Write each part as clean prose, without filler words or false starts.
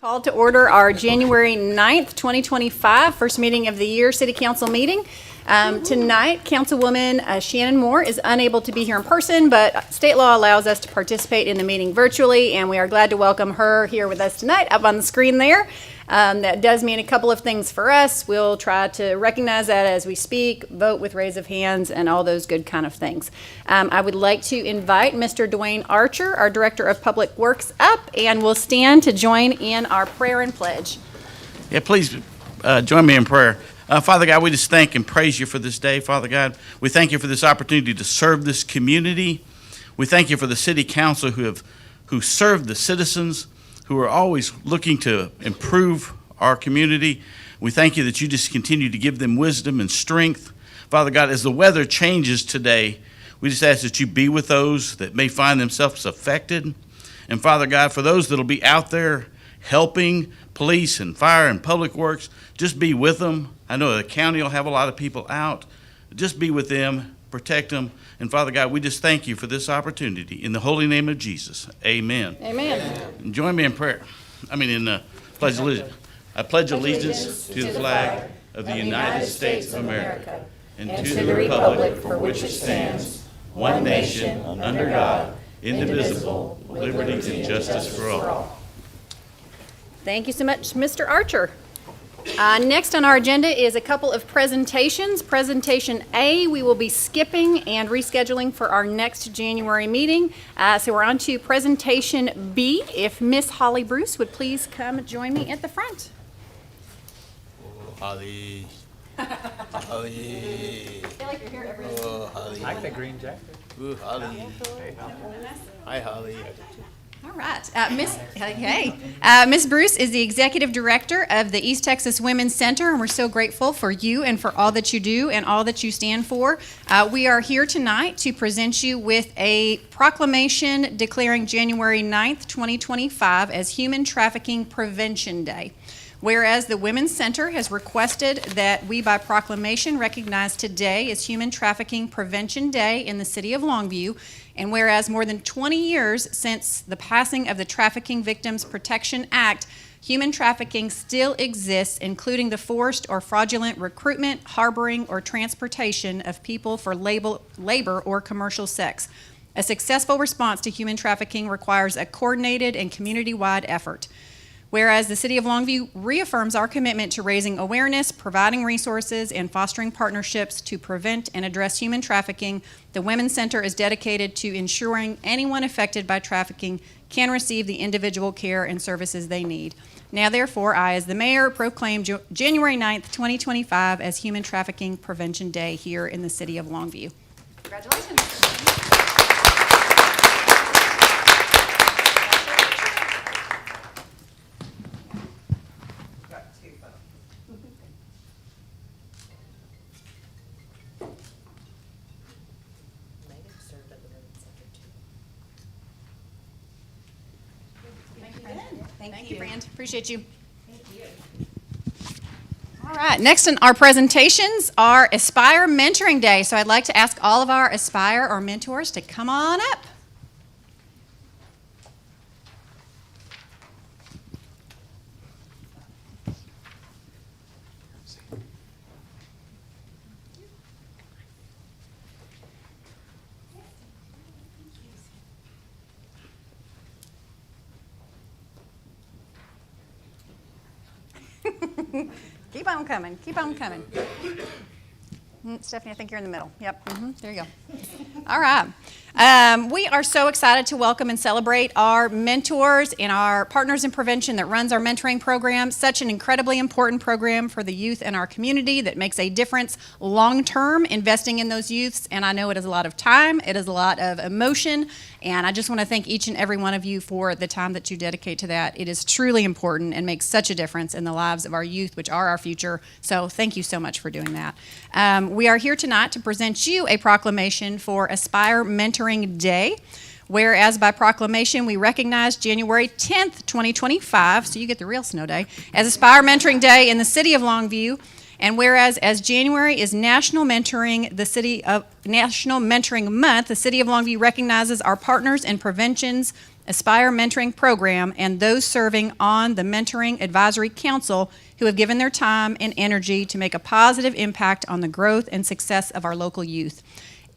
Called to order our January 9th, 2025, first meeting of the year City Council meeting. Tonight, Councilwoman Shannon Moore is unable to be here in person, but state law allows us to participate in the meeting virtually, and we are glad to welcome her here with us tonight, up on the screen there. That does mean a couple of things for us. We'll try to recognize that as we speak, vote with raise of hands, and all those good kind of things. I would like to invite Mr. Dwayne Archer, our Director of Public Works, up, and we'll stand to join in our prayer and pledge. Yeah, please join me in prayer. Father God, we just thank and praise you for this day, Father God. We thank you for this opportunity to serve this community. We thank you for the city council who serve the citizens, who are always looking to improve our community. We thank you that you just continue to give them wisdom and strength. Father God, as the weather changes today, we just ask that you be with those that may find themselves affected. And Father God, for those that'll be out there helping police and fire and public works, just be with them. I know the county will have a lot of people out. Just be with them, protect them. And Father God, we just thank you for this opportunity. In the holy name of Jesus, amen. Amen. And join me in prayer. Pledge allegiance. I pledge allegiance to the flag of the United States of America and to the republic for which it stands, one nation, under God, indivisible, with liberty and justice for all. Thank you so much, Mr. Archer. Next on our agenda is a couple of presentations. Presentation A, we will be skipping and rescheduling for our next January meeting. So we're on to presentation B. If Miss Holly Bruce would please come join me at the front. Holly. Holly. I feel like you're here every day. Oh, Holly. I like the green jacket. Ooh, Holly. Hi, Holly. All right. Miss Bruce is the Executive Director of the East Texas Women's Center, and we're so grateful for you and for all that you do and all that you stand for. We are here tonight to present you with a proclamation declaring January 9th, 2025 as Human Trafficking Prevention Day. Whereas the Women's Center has requested that we by proclamation recognize today as Human Trafficking Prevention Day in the city of Longview, and whereas more than 20 years since the passing of the Trafficking Victims Protection Act, human trafficking still exists, including the forced or fraudulent recruitment, harboring, or transportation of people for labor or commercial sex. A successful response to human trafficking requires a coordinated and community-wide effort. Whereas the City of Longview reaffirms our commitment to raising awareness, providing resources, and fostering partnerships to prevent and address human trafficking, the Women's Center is dedicated to ensuring anyone affected by trafficking can receive the individual care and services they need. Now, therefore, I, as the mayor, proclaim January 9th, 2025 as Human Trafficking Prevention Day here in the City of Longview. Congratulations. Thank you, Brand. Appreciate you. Thank you. All right. Next in our presentations are Aspire Mentoring Day. So I'd like to ask all of our Aspire or mentors to come on up. Keep on coming. Keep on coming. Stephanie, I think you're in the middle. Yep. There you go. All right. We are so excited to welcome and celebrate our mentors and our Partners in Prevention that runs our mentoring program. Such an incredibly important program for the youth in our community that makes a difference long-term investing in those youths. And I know it is a lot of time. It is a lot of emotion. And I just want to thank each and every one of you for the time that you dedicate to that. It is truly important and makes such a difference in the lives of our youth, which are our future. So thank you so much for doing that. We are here tonight to present you a proclamation for Aspire Mentoring Day. Whereas by proclamation, we recognize January 10th, 2025, so you get the real snow day, as Aspire Mentoring Day in the city of Longview. And whereas as January is National Mentoring Month, the City of Longview recognizes our partners in prevention's Aspire Mentoring Program and those serving on the Mentoring Advisory Council who have given their time and energy to make a positive impact on the growth and success of our local youth.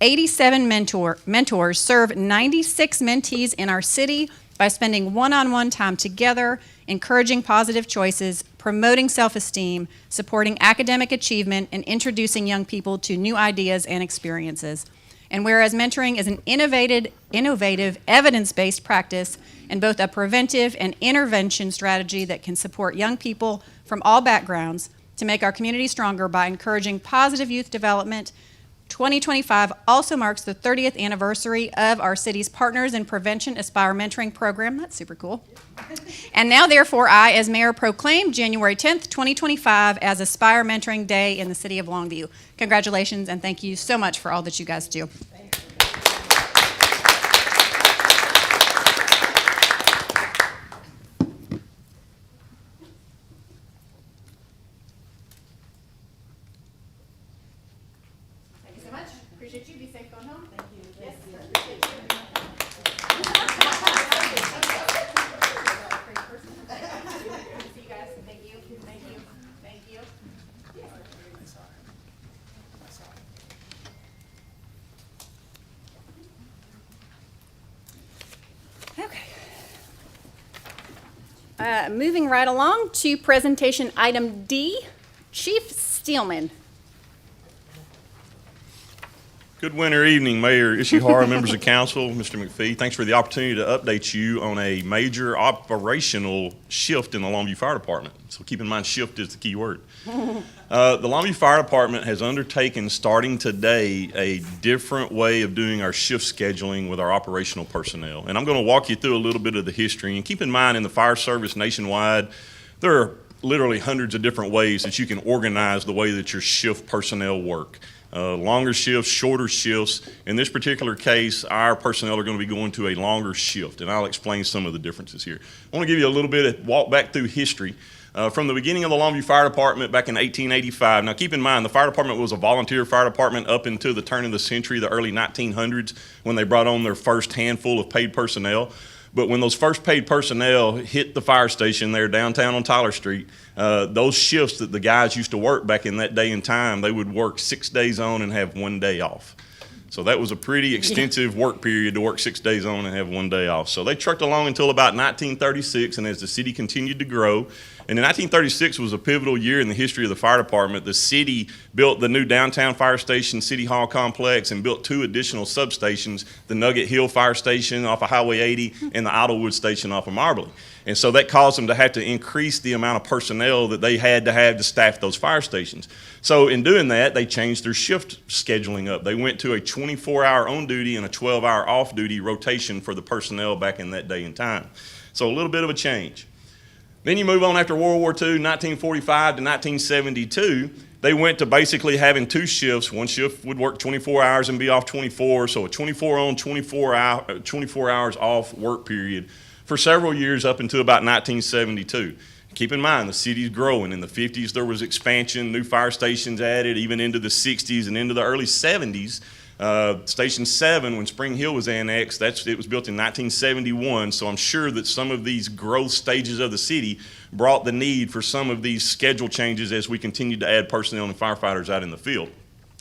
87 mentors serve 96 mentees in our city by spending one-on-one time together, encouraging positive choices, promoting self-esteem, supporting academic achievement, and introducing young people to new ideas and experiences. And whereas mentoring is an innovative, evidence-based practice and both a preventive and intervention strategy that can support young people from all backgrounds to make our community stronger by encouraging positive youth development, 2025 also marks the 30th anniversary of our city's Partners in Prevention Aspire Mentoring Program. That's super cool. And now, therefore, I, as mayor, proclaim January 10th, 2025 as Aspire Mentoring Day in the city of Longview. Congratulations, and thank you so much for all that you guys do. Appreciate you. Be safe going home. Thank you. Yes. Appreciate you. See you guys. Thank you. Thank you. Thank you. Okay. Moving right along to presentation item D, Chief Steelman. Good winter evening, Mayor Ishihara, members of council, Mr. McPhee. Thanks for the opportunity to update you on a major operational shift in the Longview Fire Department. So keep in mind, shift is the key word. The Longview Fire Department has undertaken, starting today, a different way of doing our shift scheduling with our operational personnel. And I'm going to walk you through a little bit of the history. And keep in mind, in the fire service nationwide, there are literally hundreds of different ways that you can organize the way that your shift personnel work. Longer shifts, shorter shifts. In this particular case, our personnel are going to be going to a longer shift, and I'll explain some of the differences here. I want to give you a little bit of walk back through history. From the beginning of the Longview Fire Department back in 1885. Now keep in mind, the fire department was a volunteer fire department up until the turn of the century, the early 1900s, when they brought on their first handful of paid personnel. But when those first paid personnel hit the fire station there downtown on Tyler Street, those shifts that the guys used to work back in that day and time, they would work 6 days on and have 1 day off. So that was a pretty extensive work period to work 6 days on and have 1 day off. So they trucked along until about 1936, and as the city continued to grow, and in 1936 was a pivotal year in the history of the fire department. The city built the new downtown fire station, City Hall complex, and built 2 additional substations, the Nugget Hill Fire Station off of Highway 80 and the Idlewood Station off of Marbley. And so that caused them to have to increase the amount of personnel that they had to have to staff those fire stations. So in doing that, they changed their shift scheduling up. They went to a 24-hour on duty and a 12-hour off duty rotation for the personnel back in that day and time. So a little bit of a change. Then you move on after World War II, 1945 to 1972, they went to basically having 2 shifts. One shift would work 24 hours and be off 24, so a 24 on, 24 hours off work period for several years up until about 1972. Keep in mind, the city's growing. In the 50s, there was expansion, new fire stations added, even into the 60s and into the early 70s. Station 7, when Spring Hill was annexed, it was built in 1971, so I'm sure that some of these growth stages of the city brought the need for some of these schedule changes as we continued to add personnel and firefighters out in the field.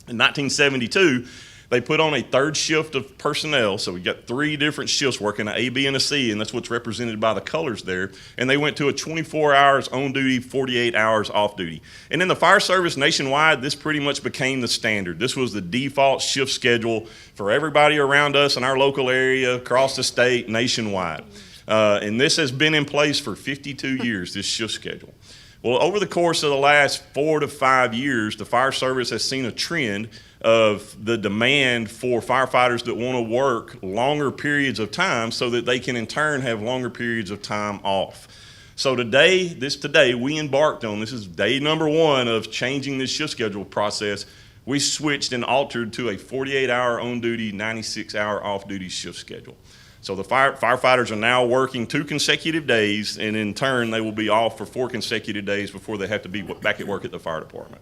In 1972, they put on a 3rd shift of personnel, so we got 3 different shifts working, an A, B, and a C, and that's what's represented by the colors there. And they went to a 24 hours on duty, 48 hours off duty. And in the fire service nationwide, this pretty much became the standard. This was the default shift schedule for everybody around us in our local area, across the state, nationwide. And this has been in place for 52 years, this shift schedule. Well, over the course of the last 4 to 5 years, the fire service has seen a trend of the demand for firefighters that want to work longer periods of time so that they can in turn have longer periods of time off. So today we embarked on, this is day number 1 of changing this shift schedule process. We switched and altered to a 48-hour on-duty, 96-hour off-duty shift schedule. So the firefighters are now working 2 consecutive days, and in turn they will be off for 4 consecutive days before they have to be back at work at the fire department.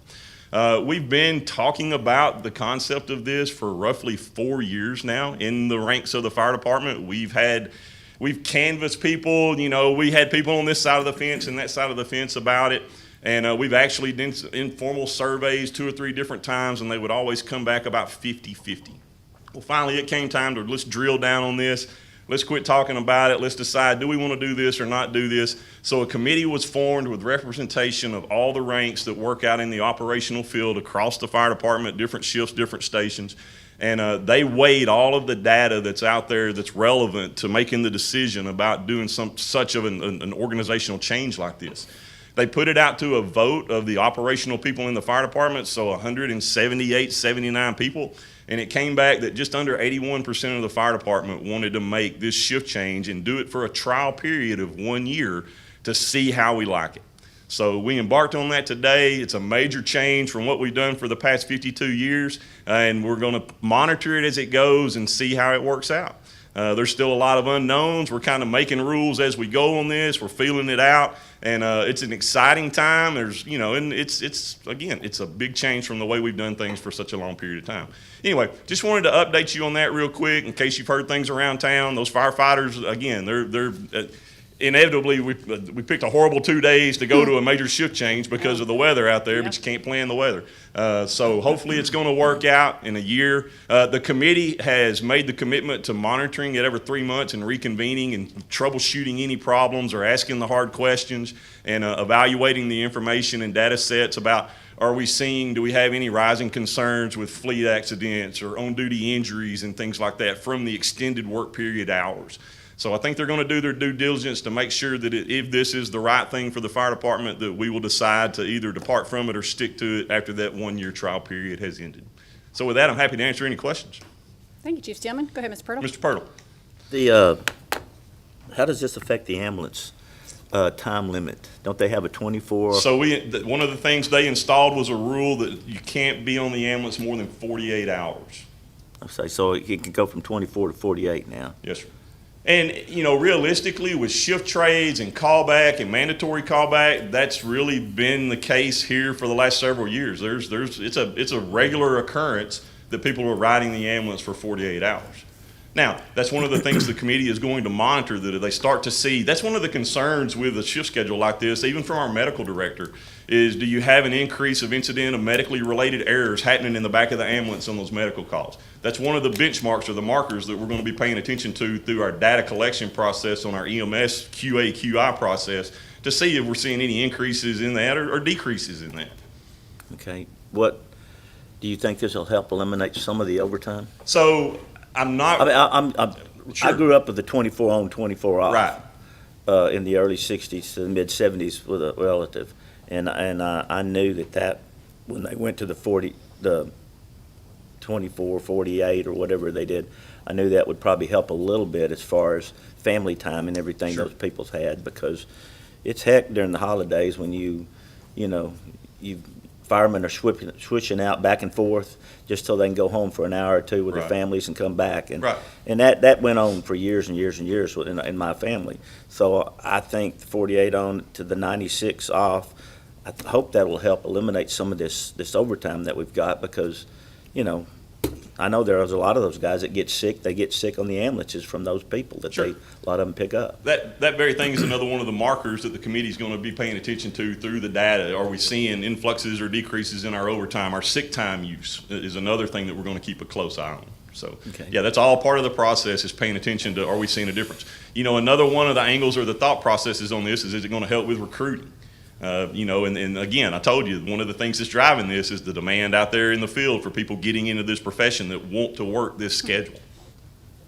We've been talking about the concept of this for roughly 4 years now in the ranks of the fire department. We've had We've canvassed people. We had people on this side of the fence and that side of the fence about it. And we've actually done informal surveys 2 or 3 different times, and they would always come back about 50-50. Well, finally, it came time to let's drill down on this. Let's quit talking about it. Let's decide, do we want to do this or not do this? So a committee was formed with representation of all the ranks that work out in the operational field across the fire department, different shifts, different stations. And they weighed all of the data that's out there that's relevant to making the decision about doing such of an organizational change like this. They put it out to a vote of the operational people in the fire department, so 178, 79 people. And it came back that just under 81% of the fire department wanted to make this shift change and do it for a trial period of 1 year to see how we like it. So we embarked on that today. It's a major change from what we've done for the past 52 years, and we're going to monitor it as it goes and see how it works out. There's still a lot of unknowns. We're kind of making rules as we go on this. We're feeling it out, and it's an exciting time. And it's a big change from the way we've done things for such a long period of time. Anyway, just wanted to update you on that real quick in case you've heard things around town. Those firefighters, again, they're inevitably, we picked a horrible 2 days to go to a major shift change because of the weather out there, but you can't plan the weather. So hopefully it's going to work out in a year. The committee has made the commitment to monitoring it every 3 months and reconvening and troubleshooting any problems or asking the hard questions and evaluating the information and data sets about do we have any rising concerns with fleet accidents or on-duty injuries and things like that from the extended work period hours. So I think they're going to do their due diligence to make sure that if this is the right thing for the fire department, that we will decide to either depart from it or stick to it after that 1 year trial period has ended. So with that, I'm happy to answer any questions. Thank you, Chief Stillman. Go ahead, Mr. Pirtle. Mr. Pirtle. How does this affect the ambulance time limit? Don't they have a 24? So one of the things they installed was a rule that you can't be on the ambulance more than 48 hours. So it can go from 24 to 48 now. Yes, sir. And, realistically, with shift trades and callback and mandatory callback, that's really been the case here for the last several years. It's a regular occurrence that people are riding the ambulance for 48 hours. Now, that's one of the things the committee is going to monitor, that if they start to see, that's one of the concerns with a shift schedule like this, even from our medical director, is do you have an increase of incident of medically related errors happening in the back of the ambulance on those medical calls? That's one of the benchmarks or the markers that we're going to be paying attention to through our data collection process on our EMS QA/QI process to see if we're seeing any increases in that or decreases in that. Okay. What do you think this will help eliminate some of the overtime? So I'm not. I grew up with the 24 on, 24 off. Right. In the early 60s to the mid 70s with a relative, and I knew that when they went to the 24, 48 or whatever they did, I knew that would probably help a little bit as far as family time and everything those people's had, because it's heck during the holidays when you firemen are switching out back and forth just so they can go home for an hour or two with their families and come back. And that went on for years and years and years in my family. So I think 48 on to the 96 off, I hope that will help eliminate some of this overtime that we've got, because, I know there's a lot of those guys that get sick. They get sick on the ambulances from those people that a lot of them pick up. That very thing is another one of the markers that the committee is going to be paying attention to through the data. Are we seeing influxes or decreases in our overtime? Our sick time use is another thing that we're going to keep a close eye on. So, yeah, that's all part of the process, is paying attention to, are we seeing a difference? Another one of the angles or the thought processes on this is it going to help with recruiting? And again, I told you, one of the things that's driving this is the demand out there in the field for people getting into this profession that want to work this schedule.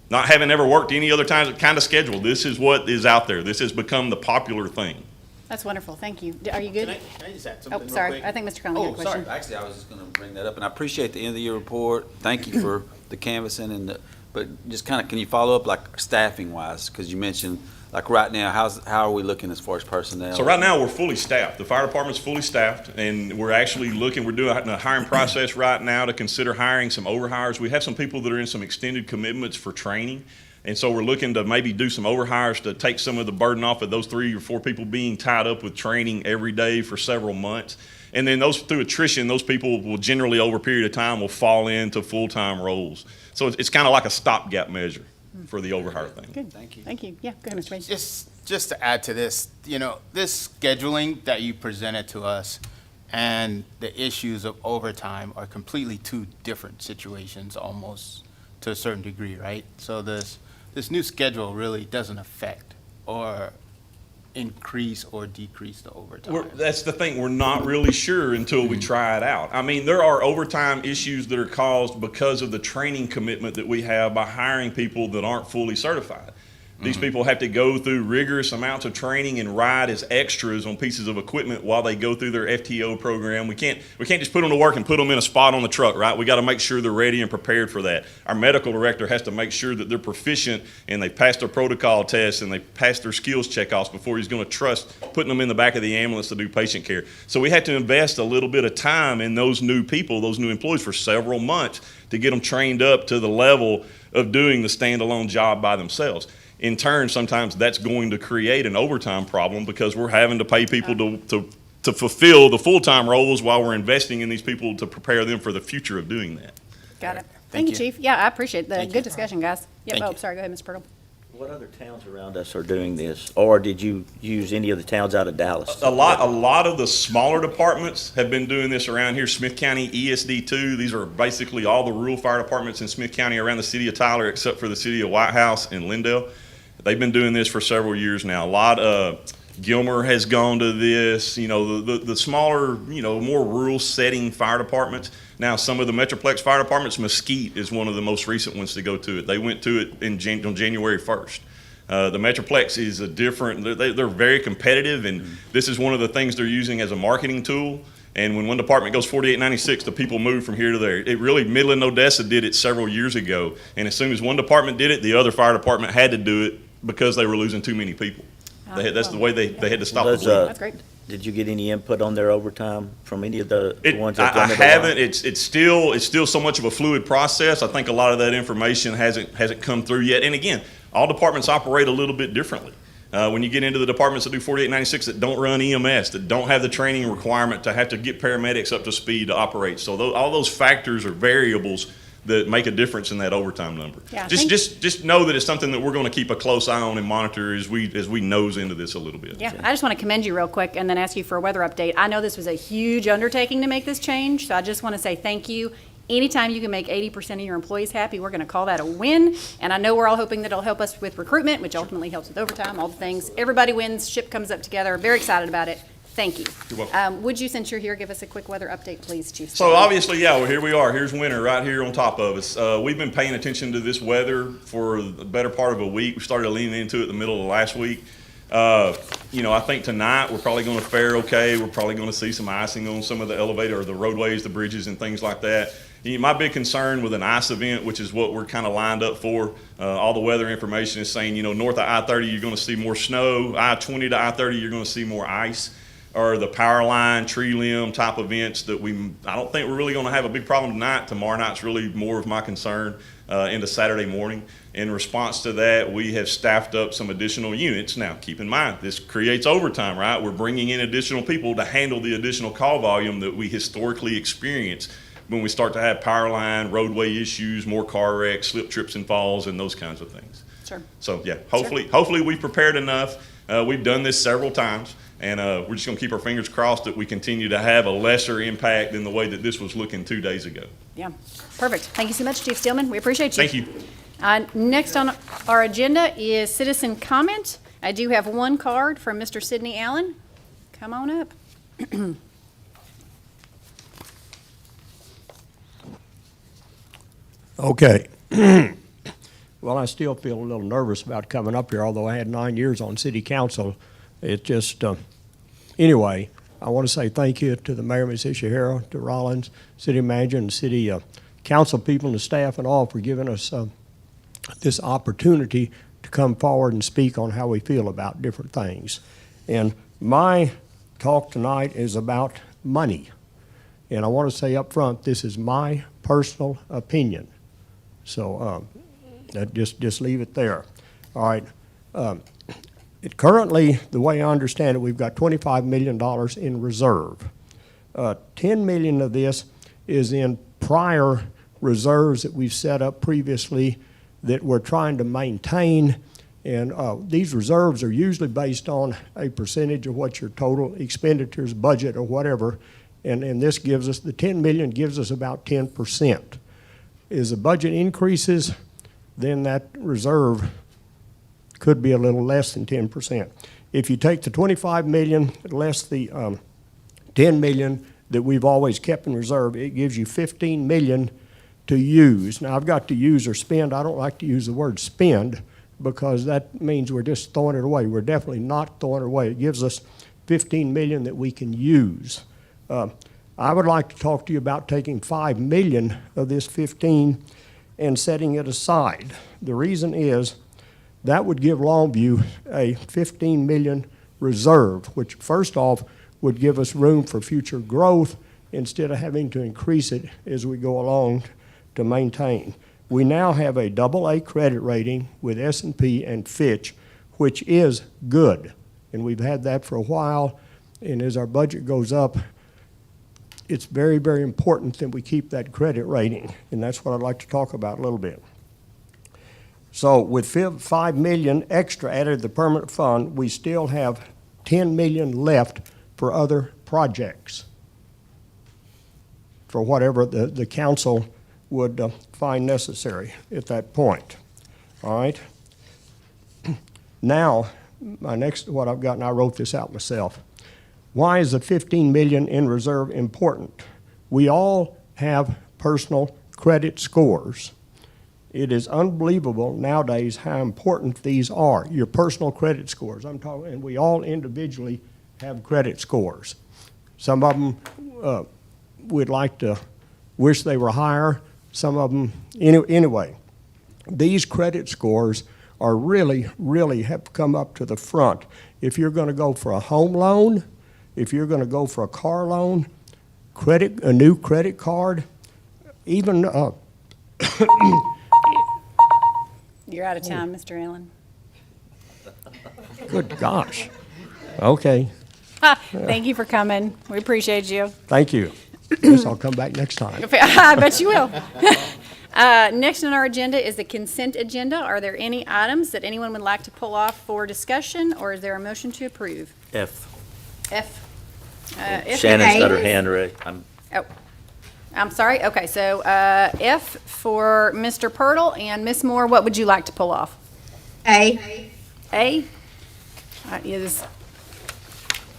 Not having ever worked any other kind of schedule, this is what is out there. This has become the popular thing. That's wonderful. Thank you. Are you good? Can I just add something real sorry. quick? I think Mr. Conley had a question. Sorry. Actually, I was just going to bring that up, and I appreciate the end of the year report. Thank you for the canvassing but just kind of, can you follow up like staffing wise? Because you mentioned like right now, how are we looking as far as personnel? So right now we're fully staffed. The fire department's fully staffed, and we're actually we're doing a hiring process right now to consider hiring some overhires. We have some people that are in some extended commitments for training. And so we're looking to maybe do some overhires to take some of the burden off of those 3 or 4 people being tied up with training every day for several months. And then through attrition, those people will generally over a period of time will fall into full-time roles. So it's kind of like a stopgap measure. for the overhire thing. Good. Thank you. Thank you. Yeah, go ahead, Mr. Page. Just to add to this, this scheduling that you presented to us and the issues of overtime are completely two different situations almost to a certain degree, right? So this new schedule really doesn't affect or increase or decrease the overtime. That's the thing. We're not really sure until we try it out. I mean, there are overtime issues that are caused because of the training commitment that we have by hiring people that aren't fully certified. These people have to go through rigorous amounts of training and ride as extras on pieces of equipment while they go through their FTO program. We can't just put them to work and put them in a spot on the truck, right? We got to make sure they're ready and prepared for that. Our medical director has to make sure that they're proficient and they passed their protocol tests and they passed their skills checkoffs before he's going to trust putting them in the back of the ambulance to do patient care. So we have to invest a little bit of time in those new people, those new employees for several months to get them trained up to the level of doing the standalone job by themselves. In turn, sometimes that's going to create an overtime problem because we're having to pay people to fulfill the full-time roles while we're investing in these people to prepare them for the future of doing that. Got it. Thank Thank you, you. Chief. Yeah, I appreciate the Thank good you. discussion, guys. Yep. Thank Oh, you. sorry. Go ahead, Mr. Purtle. What other towns around us are doing this? Or did you use any of the towns out of Dallas? A lot of the smaller departments have been doing this around here. Smith County ESD2, these are basically all the rural fire departments in Smith County around the city of Tyler except for the city of White House and Lindale. They've been doing this for several years now. A lot of Gilmer has gone to this, the smaller, more rural setting fire departments. Now, some of the Metroplex fire departments, Mesquite is one of the most recent ones to go to it. They went to it on January 1st. The Metroplex is a different, they're very competitive, and this is one of the things they're using as a marketing tool. And when one department goes 4896, the people move from here to there. It really, Midland, Odessa did it several years ago. And as soon as one department did it, the other fire department had to do it because they were losing too many people. That's the way they had to stop the bleed. That's great. Did you get any input on their overtime from any of the ones that I done it? a haven't. lot? It's still so much of a fluid process. I think a lot of that information hasn't come through yet. And again, all departments operate a little bit differently. When you get into the departments that do 4896 that don't run EMS, that don't have the training requirement to have to get paramedics up to speed to operate. So all those factors are variables that make a difference in that overtime number. Yeah, just know that it's something that we're going to keep a close eye on and monitor as we nose into this a little bit. Yeah, I just want to commend you real quick and then ask you for a weather update. I know this was a huge undertaking to make this change, so I just want to say thank you. Anytime you can make 80% of your employees happy, we're going to call that a win. And I know we're all hoping that it'll help us with recruitment, which ultimately helps with overtime, all the things. Everybody wins, ship comes up together. Very excited about it. Thank you. You're welcome. Would you, since you're here, give us a quick weather update, please, Chief? So obviously, well, here we are. Here's winter right here on top of us. We've been paying attention to this weather for the better part of a week. We started leaning into it the middle of last week. I think tonight we're probably going to fare okay. We're probably going to see some icing on some of the elevator or the roadways, the bridges, and things like that. My big concern with an ice event, which is what we're kind of lined up for, all the weather information is saying, north of I-30, you're going to see more snow. I-20 to I-30, you're going to see more ice. Or the power line, tree limb type events that I don't think we're really going to have a big problem tonight. Tomorrow night's really more of my concern into Saturday morning. In response to that, we have staffed up some additional units. Now, keep in mind, this creates overtime, right? We're bringing in additional people to handle the additional call volume that we historically experience when we start to have power line, roadway issues, more car wrecks, slip, trips, and falls, and those kinds of things. Sure. So, yeah, hopefully we've prepared enough. We've done this several times. And we're just going to keep our fingers crossed that we continue to have a lesser impact than the way that this was looking 2 days ago. Yeah, perfect. Thank you so much, Chief Stillman. We appreciate you. Thank you. Next on our agenda is citizen comment. I do have one card from Mr. Sidney Allen. Come on up. Okay. Well, I still feel a little nervous about coming up here, although I had 9 years on city council. It just, anyway, I want to say thank you to the mayor, Ms. Ishihara, to Rollins, city manager, and city council people and the staff and all for giving us this opportunity to come forward and speak on how we feel about different things. And my talk tonight is about money. And I want to say up front, this is my personal opinion. So just leave it there. All right. Currently, the way I understand it, we've got $25 million in reserve. $10 million of this is in prior reserves that we've set up previously that we're trying to maintain. And these reserves are usually based on a percentage of what your total expenditures, budget, or whatever. And this gives us, the 10 million gives us about 10%. As the budget increases, then that reserve could be a little less than 10%. If you take the 25 million less the 10 million that we've always kept in reserve, it gives you 15 million to use. Now, I've got to use or spend. I don't like to use the word spend because that means we're just throwing it away. We're definitely not throwing it away. It gives us 15 million that we can use. I would like to talk to you about taking 5 million of this 15 and setting it aside. The reason is that would give Longview a 15 million reserve, which first off would give us room for future growth instead of having to increase it as we go along to maintain. We now have a AA credit rating with S&P and Fitch, which is good. And we've had that for a while. And as our budget goes up, it's very, very important that we keep that credit rating. And that's what I'd like to talk about a little bit. So with 5 million extra added to the permanent fund, we still have 10 million left for other projects, for whatever the council would find necessary at that point. All right? Now, my next, what I've got, and I wrote this out myself. Why is the 15 million in reserve important? We all have personal credit scores. It is unbelievable nowadays how important these are, your personal credit scores. I'm talking, and we all individually have credit scores. Some of them we'd like to wish they were higher. Some of them, anyway. These credit scores are really have come up to the front. If you're going to go for a home loan, if you're going to go for a car loan, a new credit card, even You're out of time, Mr. Allen. good gosh. Okay, Thank you for coming. We appreciate you. thank you. Guess I'll come back next time. I bet you will. Next on our agenda is the consent agenda. Are there any items that anyone would like to pull off for discussion, or is there a motion to approve? F. F. F Shannon's got her A. hand raised. Oh, I'm sorry. Okay, so F for Mr. Pirtle and Miss Moore. What would you like to pull off? A. A. Is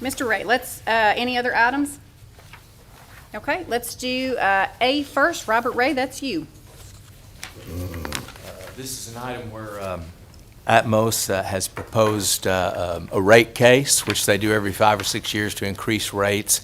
Mr. Ray. Let's. Any other items? Okay, let's do A first. Robert Ray, that's you. This is an item where Atmos has proposed a rate case, which they do every 5 or 6 years to increase rates,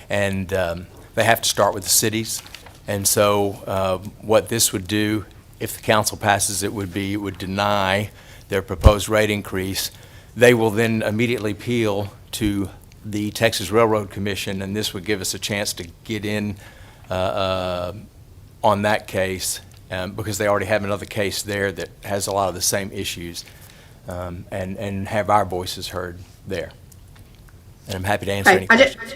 and they have to start with the cities. And so what this would do, if the council passes, it would deny their proposed rate increase. They will then immediately appeal to the Texas Railroad Commission, and this would give us a chance to get in on that case because they already have another case there that has a lot of the same issues, and have our voices heard there. And I'm happy to answer any questions.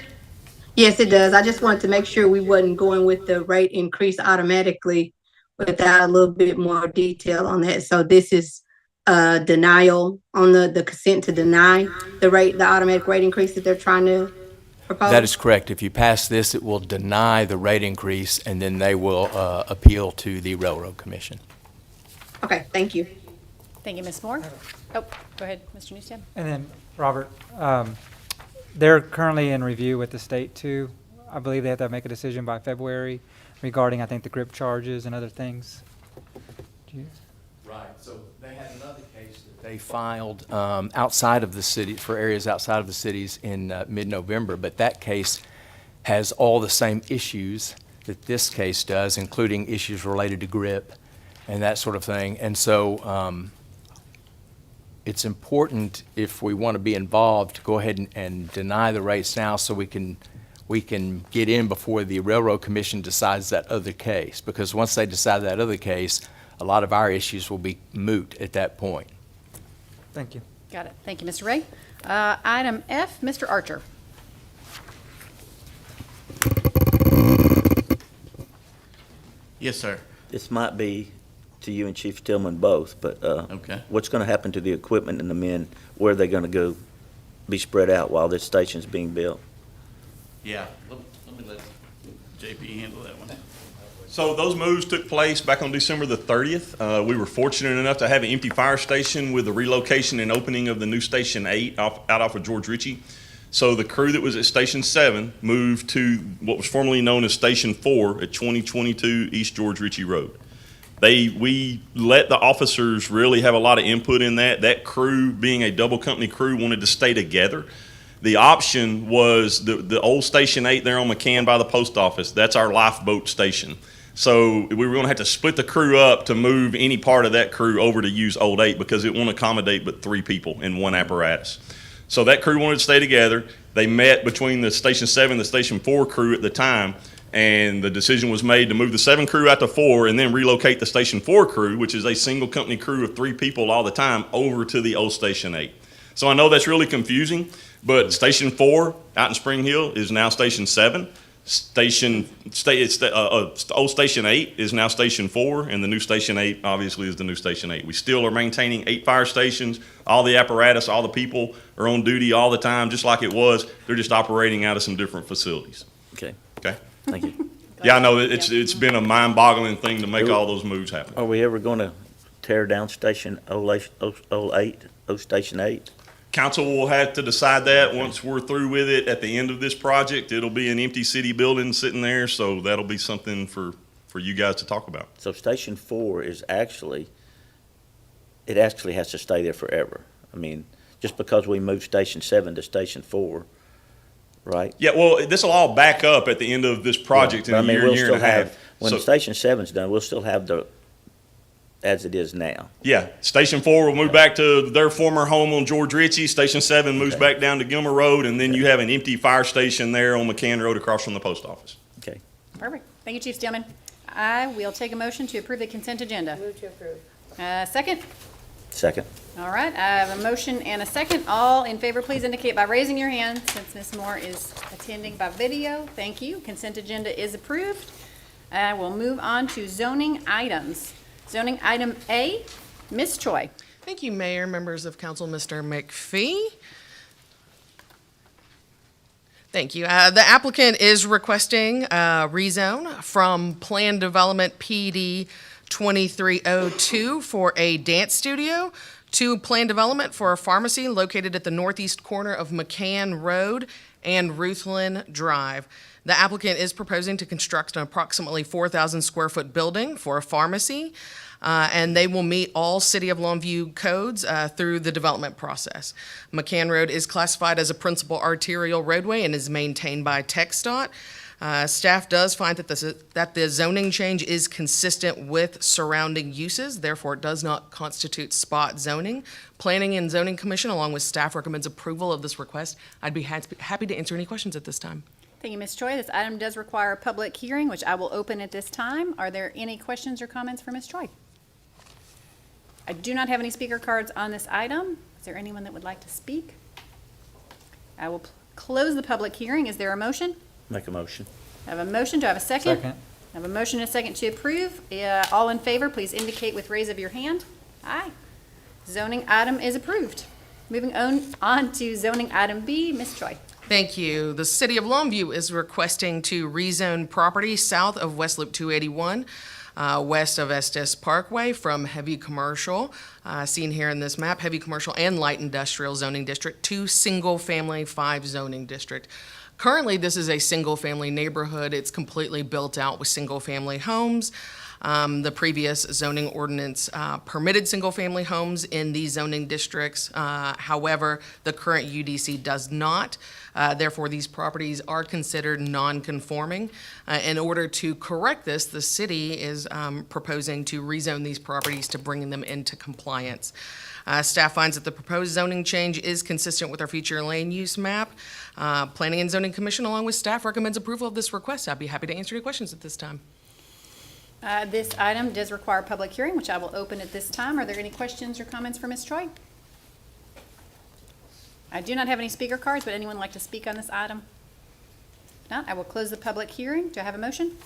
Yes, it does. I just wanted to make sure we wasn't going with the rate increase automatically without a little bit more detail on that. So this is denial on the consent to deny the automatic rate increase that they're trying to propose? That is correct. If you pass this, it will deny the rate increase, and then they will appeal to the Railroad Commission. Okay, thank you. Thank you, Ms. Moore. Oh, go ahead, Mr. Newstead. And then, Robert, they're currently in review with the state too. I believe they have to make a decision by February regarding, I think, the grip charges and other things. Right, so they had another case that they filed outside of the city, for areas outside of the cities in mid-November, but that case has all the same issues that this case does, including issues related to grip and that sort of thing. And so it's important, if we want to be involved, to go ahead and deny the rates now so we can get in before the Railroad Commission decides that other case. Because once they decide that other case, a lot of our issues will be moot at that point. Thank you. Got it. Thank you, Mr. Ray. Item F, Mr. Archer. Yes, sir. This might be to you and Chief Tillman both, but Okay. what's going to happen to the equipment and the men? Where are they going to go be spread out while this station's being built? Yeah, let me let JP handle that one. So those moves took place back on December the 30th. We were fortunate enough to have an empty fire station with the relocation and opening of the new Station 8 out off of George Richery. So the crew that was at Station 7 moved to what was formerly known as Station 4 at 2022 East George Richery Road. We let the officers really have a lot of input in that. That crew, being a double company crew, wanted to stay together. The option was the old Station 8 there on McCann by the post office. That's our lifeboat station. So we were going to have to split the crew up to move any part of that crew over to use Old 8 because it won't accommodate but 3 people in one apparatus. So that crew wanted to stay together. They met between the Station 7 and the Station 4 crew at the time, and the decision was made to move the 7 crew out to 4 and then relocate the Station 4 crew, which is a single company crew of 3 people all the time, over to the old Station 8. So I know that's really confusing, but Station 4 out in Spring Hill is now Station 7. Old Station 8 is now Station 4, and the new Station 8 obviously is the new Station 8. We still are maintaining 8 fire stations. All the apparatus, all the people are on duty all the time, just like it was. They're just operating out of some different facilities. Okay, Okay? thank you. Yeah, I know it's been a mind-boggling thing to make all those moves happen. Are we ever going to tear down Station 8, Station 8? Council will have to decide that once we're through with it at the end of this project. It'll be an empty city building sitting there, so that'll be something for you guys to talk about. So Station 4 is actually has to stay there forever. I mean, just because we moved Station 7 to Station 4, right? Yeah, well, this will all back up at the end of this project But in a year, we'll year still and a half. when So- Station 7's done, we'll still have as it is now. Yeah, Station 4 will move back to their former home on George Richery. Station 7 moves back down to Gilmer Road, and then you have an empty fire station there on McCann Road across from the post office. Okay. Perfect. Thank you, Chief Stillman. I will take a motion to approve the consent agenda. Move to approve. Second? Second. All right, I have a motion and a second. All in favor, please indicate by raising your hand, since Ms. Moore is attending by video. Thank you. Consent agenda is approved. We'll move on to zoning items. Zoning item A, Ms. Choi. Thank you, Mayor, members of council, Mr. McPhee. Thank you. The applicant is requesting rezone from Plan Development PD 2302 for a dance studio to Plan Development for a pharmacy located at the northeast corner of McCann Road and Ruthland Drive. The applicant is proposing to construct an approximately 4,000 square foot building for a pharmacy, and they will meet all City of Longview codes through the development process. McCann Road is classified as a principal arterial roadway and is maintained by TxDOT. Staff does find that the zoning change is consistent with surrounding uses, therefore it does not constitute spot zoning. Planning and Zoning Commission, along with staff, recommends approval of this request. I'd be happy to answer any questions at this time. Thank you, Ms. Choi. This item does require a public hearing, which I will open at this time. Are there any questions or comments for Ms. Choi? I do not have any speaker cards on this item. Is there anyone that would like to speak? I will close the public hearing. Is there a motion? Make a motion. I have a motion. Do I have a second? Second. I have a motion and a second to approve. All in favor, please indicate with raise of your hand. Aye. Zoning item is approved. Moving on to zoning item B, Ms. Choi. Thank you. The City of Longview is requesting to rezone property south of West Loop 281, west of Estes Parkway from heavy commercial, seen here in this map, heavy commercial and light industrial zoning district to single-family 5 zoning district. Currently, this is a single-family neighborhood. It's completely built out with single-family homes. The previous zoning ordinance permitted single-family homes in these zoning districts. However, the current UDC does not. Therefore, these properties are considered non-conforming. In order to correct this, the city is proposing to rezone these properties to bring them into compliance. Staff finds that the proposed zoning change is consistent with our future land use map. Planning and Zoning Commission, along with staff, recommends approval of this request. I'd be happy to answer any questions at this time. This item does require a public hearing, which I will open at this time. Are there any questions or comments for Ms. Choi? I do not have any speaker cards. Would anyone like to speak on this item? If not, I will close the public hearing. Do I have a motion?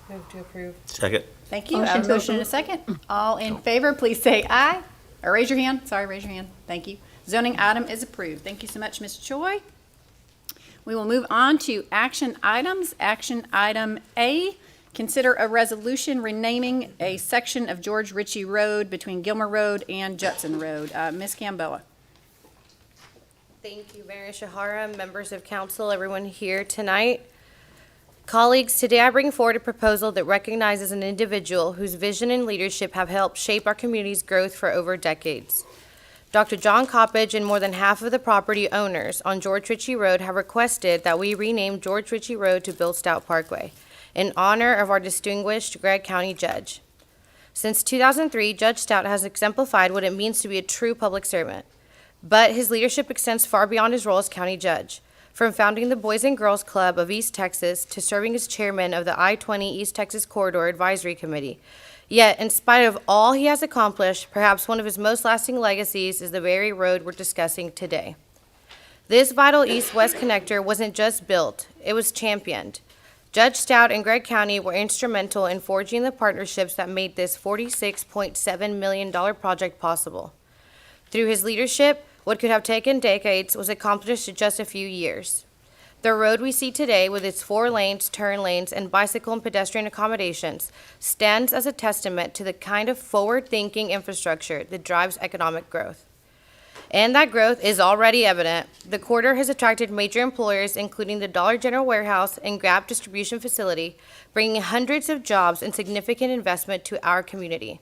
Move to approve. Second. Thank you. I have a motion and a second. All in favor, please say aye. Or raise your hand. Sorry, raise your hand. Thank you. Zoning item is approved. Thank you so much, Ms. Choi. We will move on to action items. Action item A, consider a resolution renaming a section of George Richery Road between Gilmer Road and Judson Road. Ms. Gamboa. Thank you, Mayor Shahara, members of council, everyone here tonight. Colleagues, today I bring forward a proposal that recognizes an individual whose vision and leadership have helped shape our community's growth for over decades. Dr. John Coppage and more than half of the property owners on George Richery Road have requested that we rename George Richery Road to Bill Stoudt Parkway in honor of our distinguished Gregg County judge. Since 2003, Judge Stoudt has exemplified what it means to be a true public servant, but his leadership extends far beyond his role as county judge. From founding the Boys and Girls Club of East Texas to serving as chairman of the I-20 East Texas Corridor Advisory Committee. Yet, in spite of all he has accomplished, perhaps one of his most lasting legacies is the very road we're discussing today. This vital east-west connector wasn't just built, it was championed. Judge Stoudt and Gregg County were instrumental in forging the partnerships that made this $46.7 million project possible. Through his leadership, what could have taken decades was accomplished in just a few years. The road we see today, with its 4 lanes, turn lanes, and bicycle and pedestrian accommodations, stands as a testament to the kind of forward-thinking infrastructure that drives economic growth. And that growth is already evident. The corridor has attracted major employers, including the Dollar General Warehouse and Gap Distribution Facility, bringing hundreds of jobs and significant investment to our community.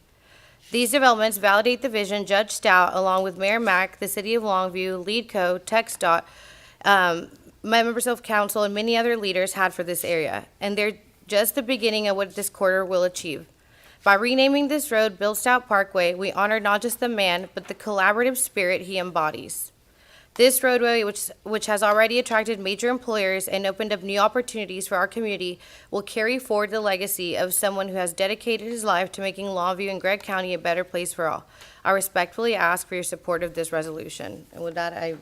These developments validate the vision Judge Stoudt, along with Mayor Mack, the City of Longview, LeadCo, TxDOT, members of council, and many other leaders had for this area. And they're just the beginning of what this corridor will achieve. By renaming this road Bill Stoudt Parkway, we honor not just the man, but the collaborative spirit he embodies. This roadway, which has already attracted major employers and opened up new opportunities for our community, will carry forward the legacy of someone who has dedicated his life to making Longview and Gregg County a better place for all. I respectfully ask for your support of this resolution. And with that,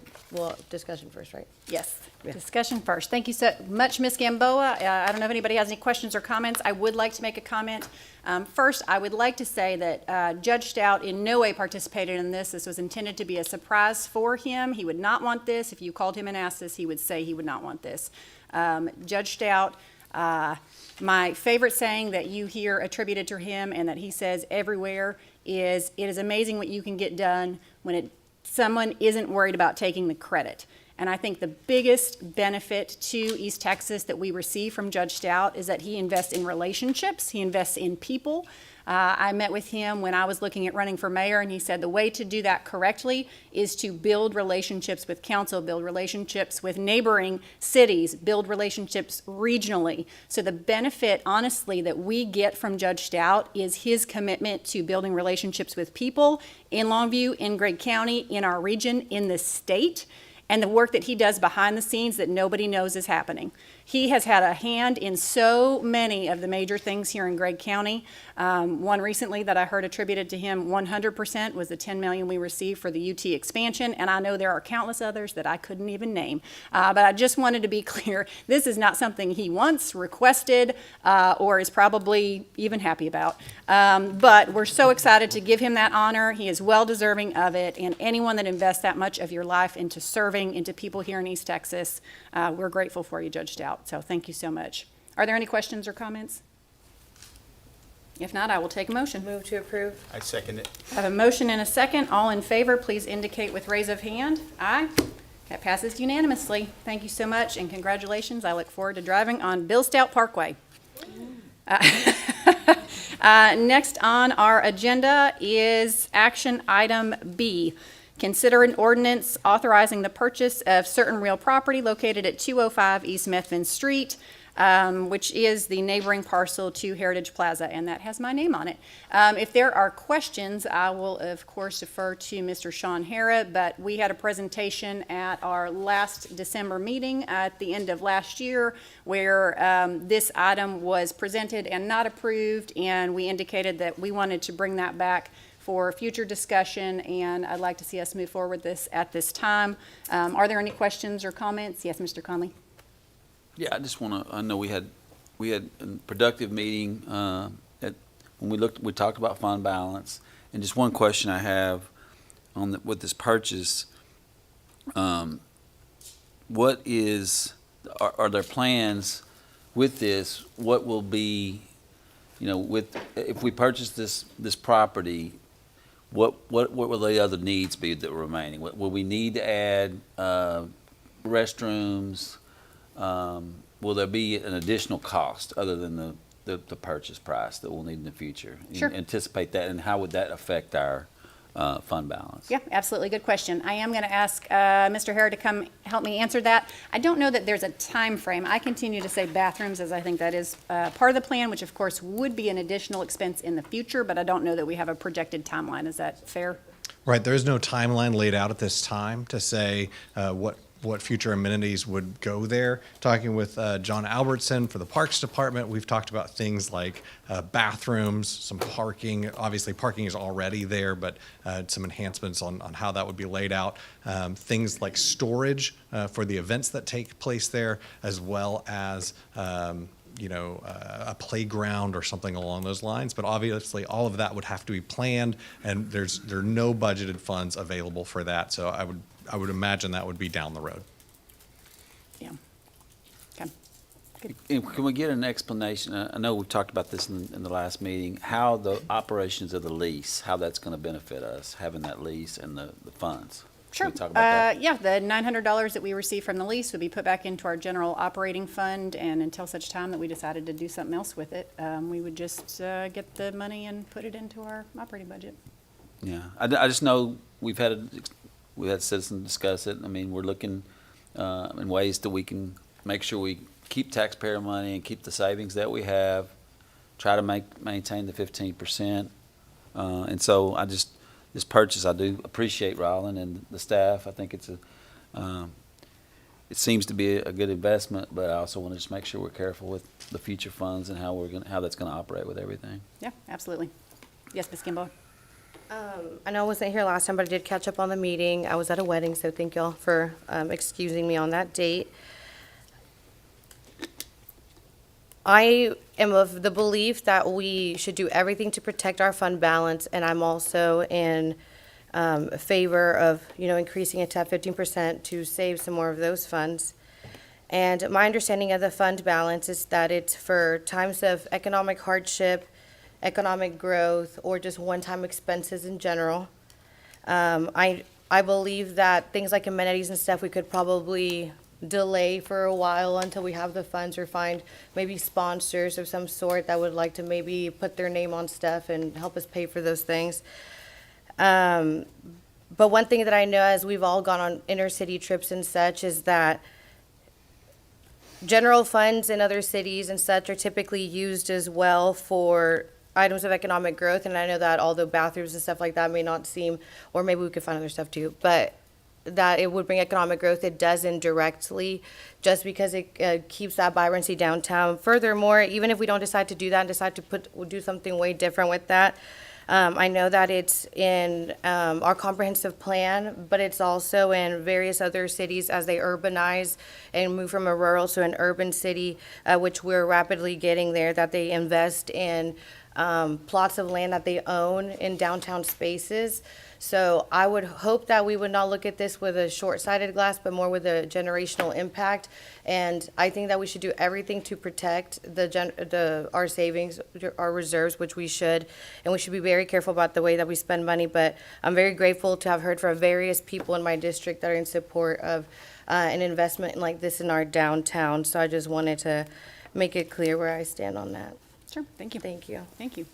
discussion first, right? Yes, discussion first. Thank you so much, Ms. Gamboa. I don't know if anybody has any questions or comments. I would like to make a comment. First, I would like to say that Judge Stoudt in no way participated in this. This was intended to be a surprise for him. He would not want this. If you called him and asked this, he would say he would not want this. Judge Stoudt, my favorite saying that you hear attributed to him and that he says everywhere is, "It is amazing what you can get done when someone isn't worried about taking the credit." And I think the biggest benefit to East Texas that we receive from Judge Stoudt is that he invests in relationships, he invests in people. I met with him when I was looking at running for mayor, and he said the way to do that correctly is to build relationships with council, build relationships with neighboring cities, build relationships regionally. So the benefit, honestly, that we get from Judge Stoudt is his commitment to building relationships with people in Longview, in Gregg County, in our region, in the state, and the work that he does behind the scenes that nobody knows is happening. He has had a hand in so many of the major things here in Gregg County. One recently that I heard attributed to him 100% was the $10 million we received for the UT expansion, and I know there are countless others that I couldn't even name. But I just wanted to be clear, this is not something he once requested or is probably even happy about. But we're so excited to give him that honor. He is well deserving of it, and anyone that invests that much of your life into serving, into people here in East Texas, we're grateful for you, Judge Stoudt. So thank you so much. Are there any questions or comments? If not, I will take a motion. Move to approve. I second it. I have a motion and a second. All in favor, please indicate with raise of hand. Aye. That passes unanimously. Thank you so much, and congratulations. I look forward to driving on Bill Stoudt Parkway. Next on our agenda is action item B. Consider an ordinance authorizing the purchase of certain real property located at 205 East Methvin Street, which is the neighboring parcel to Heritage Plaza, and that has my name on it. If there are questions, I will, of course, defer to Mr. Sean Hara, but we had a presentation at our last December meeting at the end of last year where this item was presented and not approved, and we indicated that we wanted to bring that back for future discussion, and I'd like to see us move forward with this at this time. Are there any questions or comments? Yes, Mr. Conley. Yeah, I just want to, I know we had we had a productive meeting, when we talked about fund balance. And just one question I have with this purchase, what are there plans with this? What will be, if we purchase this property, what will the other needs be that are remaining? Will we need to add restrooms? Will there be an additional cost other than the purchase price that we'll need in the future? Sure. Anticipate that, and how would that affect our fund balance? Yeah, absolutely. Good question. I am going to ask Mr. Hare to come help me answer that. I don't know that there's a time frame. I continue to say bathrooms, as I think that is part of the plan, which of course would be an additional expense in the future, but I don't know that we have a projected timeline. Is that fair? Right. There is no timeline laid out at this time to say what future amenities would go there. Talking with John Albertson for the Parks Department, we've talked about things like bathrooms, some parking. Obviously, parking is already there, but some enhancements on how that would be laid out. Things like storage for the events that take place there, as well as a playground or something along those lines. But obviously, all of that would have to be planned, and there are no budgeted funds available for that. So I would imagine that would be down the road. Yeah. Okay. And can we get an explanation? I know we talked about this in the last meeting, how the operations of the lease, how that's going to benefit us, having that lease and the funds. Sure. Can we talk about that? Yeah, the $900 that we receive from the lease would be put back into our general operating fund, and until such time that we decided to do something else with it, we would just get the money and put it into our operating budget. Yeah, I just know we've had citizens discuss it. I mean, we're looking in ways that we can make sure we keep taxpayer money and keep the savings that we have, try to maintain the 15%. And so this purchase, I do appreciate Ryland and the staff. I think it seems to be a good investment, but I also want to just make sure we're careful with the future funds and how that's going to operate with everything. Yeah, absolutely. Yes, Ms. Kimbo. I know I wasn't here last time, but I did catch up on the meeting. I was at a wedding, so thank y'all for excusing me on that date. I am of the belief that we should do everything to protect our fund balance, and I'm also in favor of, increasing it to 15% to save some more of those funds. And my understanding of the fund balance is that it's for times of economic hardship, economic growth, or just one-time expenses in general. I believe that things like amenities and stuff, we could probably delay for a while until we have the funds, or find maybe sponsors of some sort that would like to maybe put their name on stuff and help us pay for those things. But one thing that I know, as we've all gone on inter-city trips and such, is that general funds in other cities and such are typically used as well for items of economic growth. And I know that although bathrooms and stuff like that may not seem, or maybe we could find other stuff too, but that it would bring economic growth, it does indirectly, just because it keeps that vibrancy downtown. Furthermore, even if we don't decide to do that and decide to do something way different with that, I know that it's in our comprehensive plan, but it's also in various other cities as they urbanize and move from a rural to an urban city, which we're rapidly getting there, that they invest in plots of land that they own in downtown spaces. So I would hope that we would not look at this with a short-sighted glass, but more with a generational impact. And I think that we should do everything to protect our savings, our reserves, which we should. And we should be very careful about the way that we spend money. But I'm very grateful to have heard from various people in my district that are in support of an investment like this in our downtown. So I just wanted to make it clear where I stand on that. Sure, thank you. Thank you. Thank you.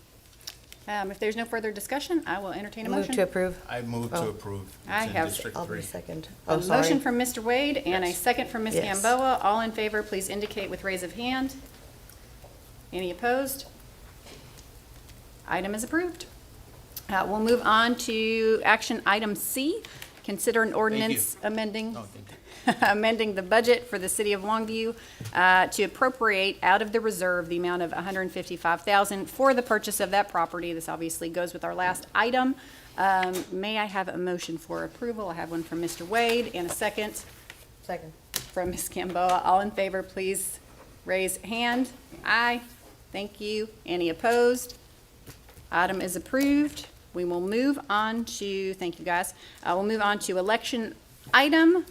If there's no further discussion, I will entertain a motion. Move to approve. I move to approve. I It's in have- District I'll be 3. second. A Oh, sorry. motion from Mr. Wade and a second from Ms. Yes. Gamboa. All in favor, please indicate with raise of hand. Any opposed? Item is approved. We'll move on to action item C. Consider an ordinance amending the budget for the city of Longview to appropriate out of the reserve the amount of $155,000 for the purchase of that property. This obviously goes with our last item. May I have a motion for approval? I have one from Mr. Wade and a second Second. from Ms. Gamboa. All in favor, please raise hand. Aye. Thank you. Any opposed? Item is approved. We will move on to, thank you guys, we'll move on to election item.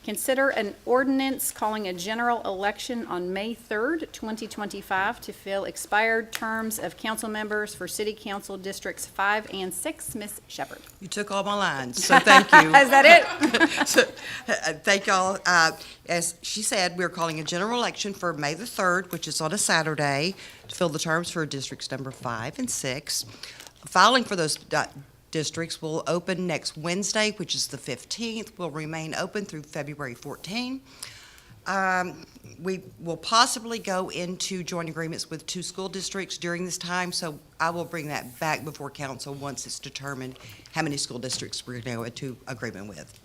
Consider an ordinance calling a general election on May 3rd, 2025 to fill expired terms of council members for city council districts 5 and 6. Ms. Shepherd. You took all my lines, so thank you. Is that it? So, thank y'all. As she said, we're calling a general election for May the 3rd, which is on a Saturday, to fill the terms for districts number 5 and 6. Filing for those districts will open next Wednesday, which is the 15th, will remain open through February 14. We will possibly go into joint agreements with 2 school districts during this time, so I will bring that back before council once it's determined how many school districts we're going to go into agreement with.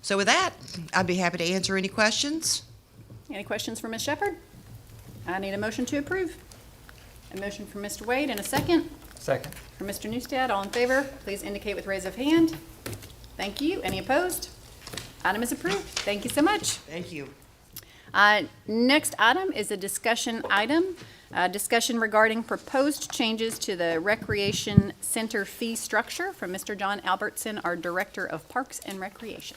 So with that, I'd be happy to answer any questions. Any questions for Ms. Shepherd? I need a motion to approve. A motion from Mr. Wade and a second. Second. For Mr. Newstead, all in favor, please indicate with raise of hand. Thank you. Any opposed? Item is approved. Thank you so much. Thank you. Next item is a discussion item. Discussion regarding proposed changes to the Recreation Center fee structure from Mr. John Albertson, our Director of Parks and Recreation.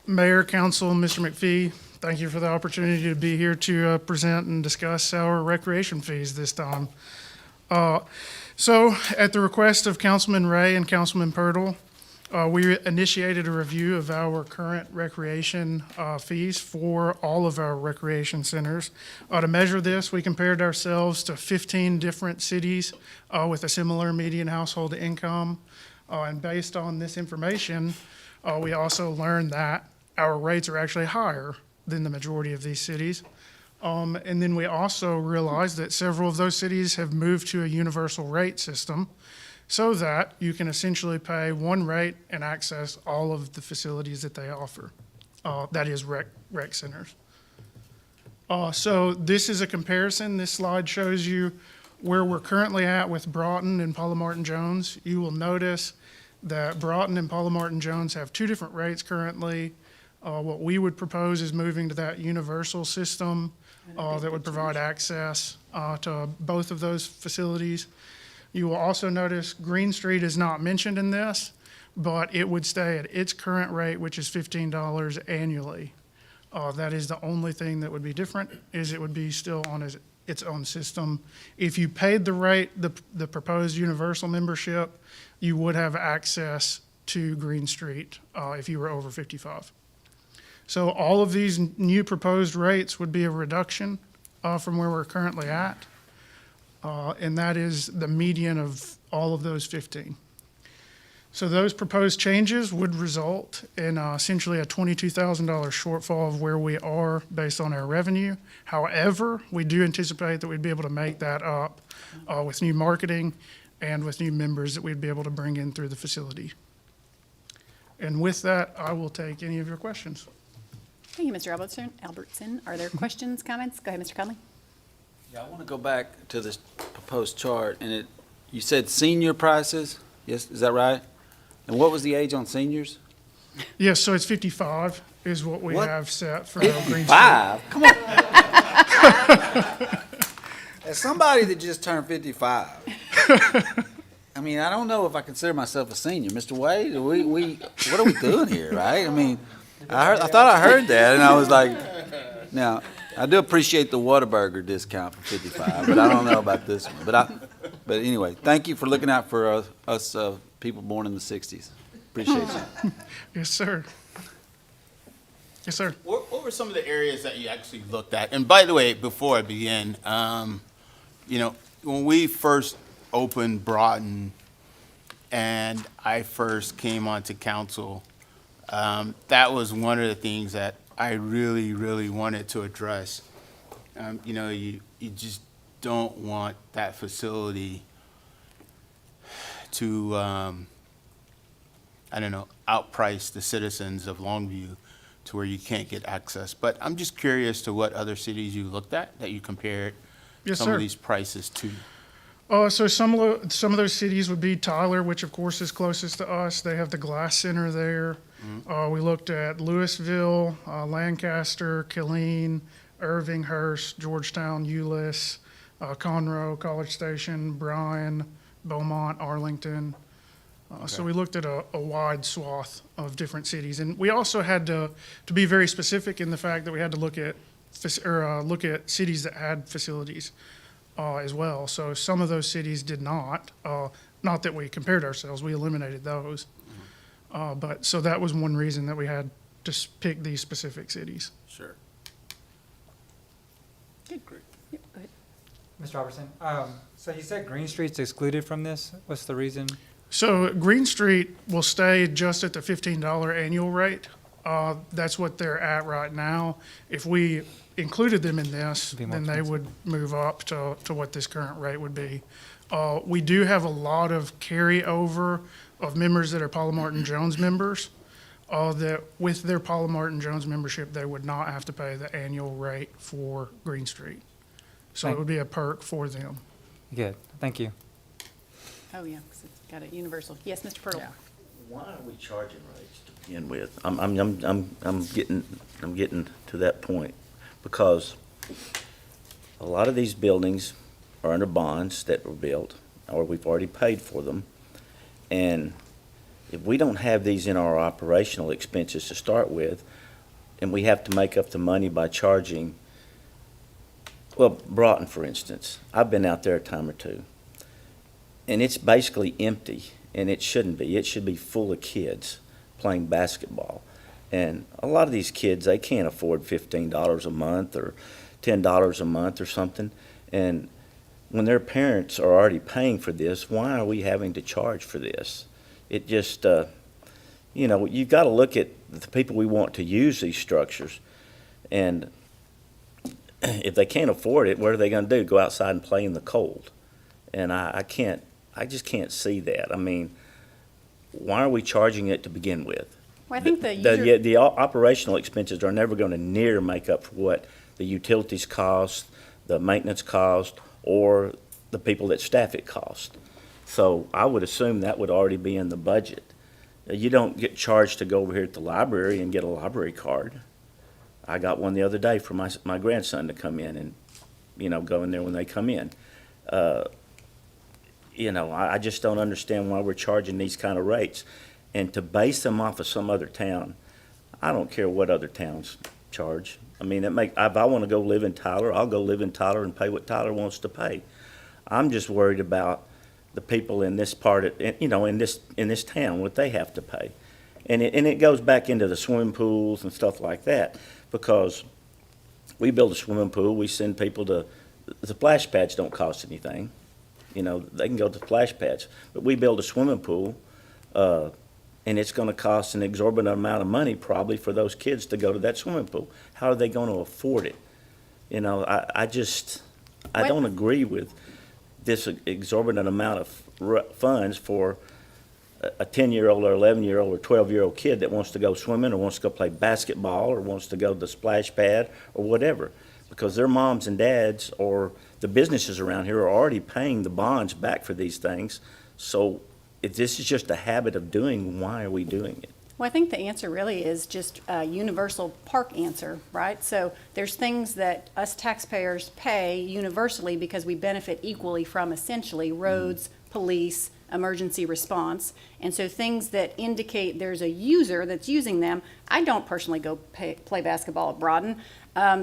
Mayor, Council, Mr. McPhee, thank you for the opportunity to be here to present and discuss our recreation fees this time. So at the request of Councilman Ray and Councilman Purtle, we initiated a review of our current recreation fees for all of our recreation centers. To measure this, we compared ourselves to 15 different cities with a similar median household income. And based on this information, we also learned that our rates are actually higher than the majority of these cities. And then we also realized that several of those cities have moved to a universal rate system so that you can essentially pay one rate and access all of the facilities that they offer. That is rec centers. So this is a comparison. This slide shows you where we're currently at with Broughton and Paula Martin Jones. You will notice that Broughton and Paula Martin Jones have 2 different rates currently. What we would propose is moving to that universal system that would provide access to both of those facilities. You will also notice Green Street is not mentioned in this, but it would stay at its current rate, which is $15 annually. That is the only thing that would be different, is it would be still on its own system. If you paid the rate, the proposed universal membership, you would have access to Green Street if you were over 55. So all of these new proposed rates would be a reduction from where we're currently at, and that is the median of all of those 15. So those proposed changes would result in essentially a $22,000 shortfall of where we are based on our revenue. However, we do anticipate that we'd be able to make that up with new marketing and with new members that we'd be able to bring in through the facility. And with that, I will take any of your questions. Thank you, Mr. Albertson. Are there questions, comments? Go ahead, Mr. Conley. Yeah, I want to go back to this proposed chart, and you said senior prices? Yes, is that right? And what was the age on seniors? Yes, so it's 55 is what we have set for our Green Street. 55? Come on. As somebody that just turned 55, I mean, I don't know if I consider myself a senior. Mr. Wade, what are we doing here, right? I mean, I thought I heard that, and I was like, now, I do appreciate the Whataburger discount for 55, but I don't know about this one. But anyway, thank you for looking out for us people born in the 60s. Appreciate you. Yes, sir. Yes, sir. What were some of the areas that you actually looked at? And by the way, before I begin, when we first opened Broughton and I first came onto council, that was one of the things that I really, really wanted to address. You just don't want that facility to, outprice the citizens of Longview to where you can't get access. But I'm just curious to what other cities you looked at that you compared some of these prices to. So some of those cities would be Tyler, which of course is closest to us. They have the Glass Center there. We looked at Louisville, Lancaster, Killeen, Irving, Hearst, Georgetown, Euless, Conroe, College Station, Bryan, Beaumont, Arlington. So we looked at a wide swath of different cities. And we also had to be very specific in the fact that we had to look at cities that had facilities as well. So some of those cities did not. Not that we compared ourselves, we eliminated those. But so that was one reason that we had to pick these specific cities. Sure. Mr. Robertson, so you said Green Street's excluded from this. What's the reason? So Green Street will stay just at the $15 annual rate. That's what they're at right now. If we included them in this, then they would move up to what this current rate would be. We do have a lot of carryover of members that are Paula Martin Jones members, that with their Paula Martin Jones membership, they would not have to pay the annual rate for Green Street. So it would be a perk for them. Good, thank you. Oh, yeah, 'cause it's got a universal. Yes, Mr. Purtle? Why are we charging rates to begin with? I'm getting to that point, because a lot of these buildings are under bonds that were built, or we've already paid for them. And if we don't have these in our operational expenses to start with, and we have to make up the money by charging, well, Broughton, for instance, I've been out there a time or two, and it's basically empty, and it shouldn't be. It should be full of kids playing basketball. And a lot of these kids, they can't afford $15 a month or $10 a month or something. And when their parents are already paying for this, why are we having to charge for this? It just, you've got to look at the people we want to use these structures. And if they can't afford it, what are they going to do? Go outside and play in the cold? And I just can't see that. I mean, why are we charging it to begin with? Well, I think the operational expenses are never going to near make up for what the utilities cost, the maintenance cost, or the people that staff it cost. So I would assume that would already be in the budget. You don't get charged to go over here at the library and get a library card. I got one the other day for my grandson to come in and, go in there when they come in. I just don't understand why we're charging these kind of rates. And to base them off of some other town, I don't care what other towns charge. I mean, if I want to go live in Tyler, I'll go live in Tyler and pay what Tyler wants to pay. I'm just worried about the people in this in this town, what they have to pay. And it goes back into the swimming pools and stuff like that, because we build a swimming pool, we send people to, the splash pads don't cost anything. They can go to the splash pads. But we build a swimming pool, and it's going to cost an exorbitant amount of money probably for those kids to go to that swimming pool. How are they going to afford it? I don't agree with this exorbitant amount of funds for a 10-year-old or 11-year-old or 12-year-old kid that wants to go swimming or wants to go play basketball or wants to go to the splash pad or whatever, because their moms and dads or the businesses around here are already paying the bonds back for these things. So if this is just a habit of doing, why are we doing it? Well, I think the answer really is just a universal park answer, right? So there's things that us taxpayers pay universally because we benefit equally from essentially roads, police, emergency response. And so things that indicate there's a user that's using them, I don't personally go play basketball at Broughton.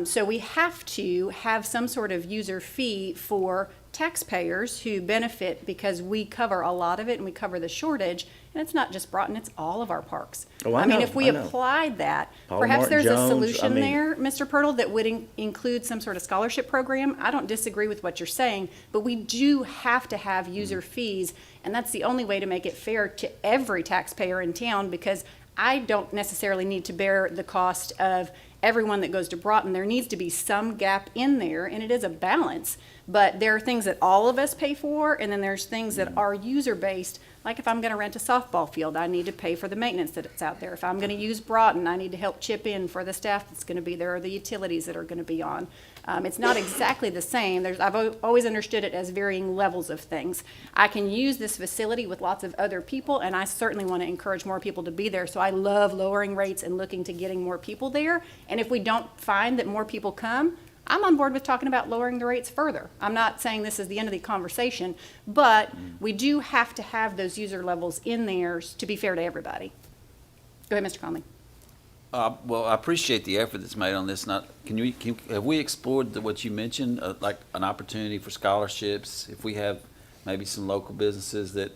So we have to have some sort of user fee for taxpayers who benefit because we cover a lot of it and we cover the shortage. And it's not just Broughton, it's all of our parks. Oh, I mean, if we applied that, perhaps there's a solution there, Mr. Purtle, that would include some sort of scholarship program. I don't disagree with what you're saying, but we do have to have user fees, and that's the only way to make it fair to every taxpayer in town, because I don't necessarily need to bear the cost of everyone that goes to Broughton. There needs to be some gap in there, and it is a balance. But there are things that all of us pay for, and then there's things that are user-based Like if I'm gonna rent a softball field, I need to pay for the maintenance that's out there. If I'm gonna use Broughton, I need to help chip in for the staff that's gonna be there, or the utilities that are gonna be on. It's not exactly the same. I've always understood it as varying levels of things. I can use this facility with lots of other people, and I certainly want to encourage more people to be there. So I love lowering rates and looking to getting more people there. And if we don't find that more people come, I'm on board with talking about lowering the rates further. I'm not saying this is the end of the conversation, but we do have to have those user levels in there to be fair to everybody. Go ahead, Mr. Conley. Well, I appreciate the effort that's made on this. Have we explored what you mentioned, like an opportunity for scholarships? If we have maybe some local businesses that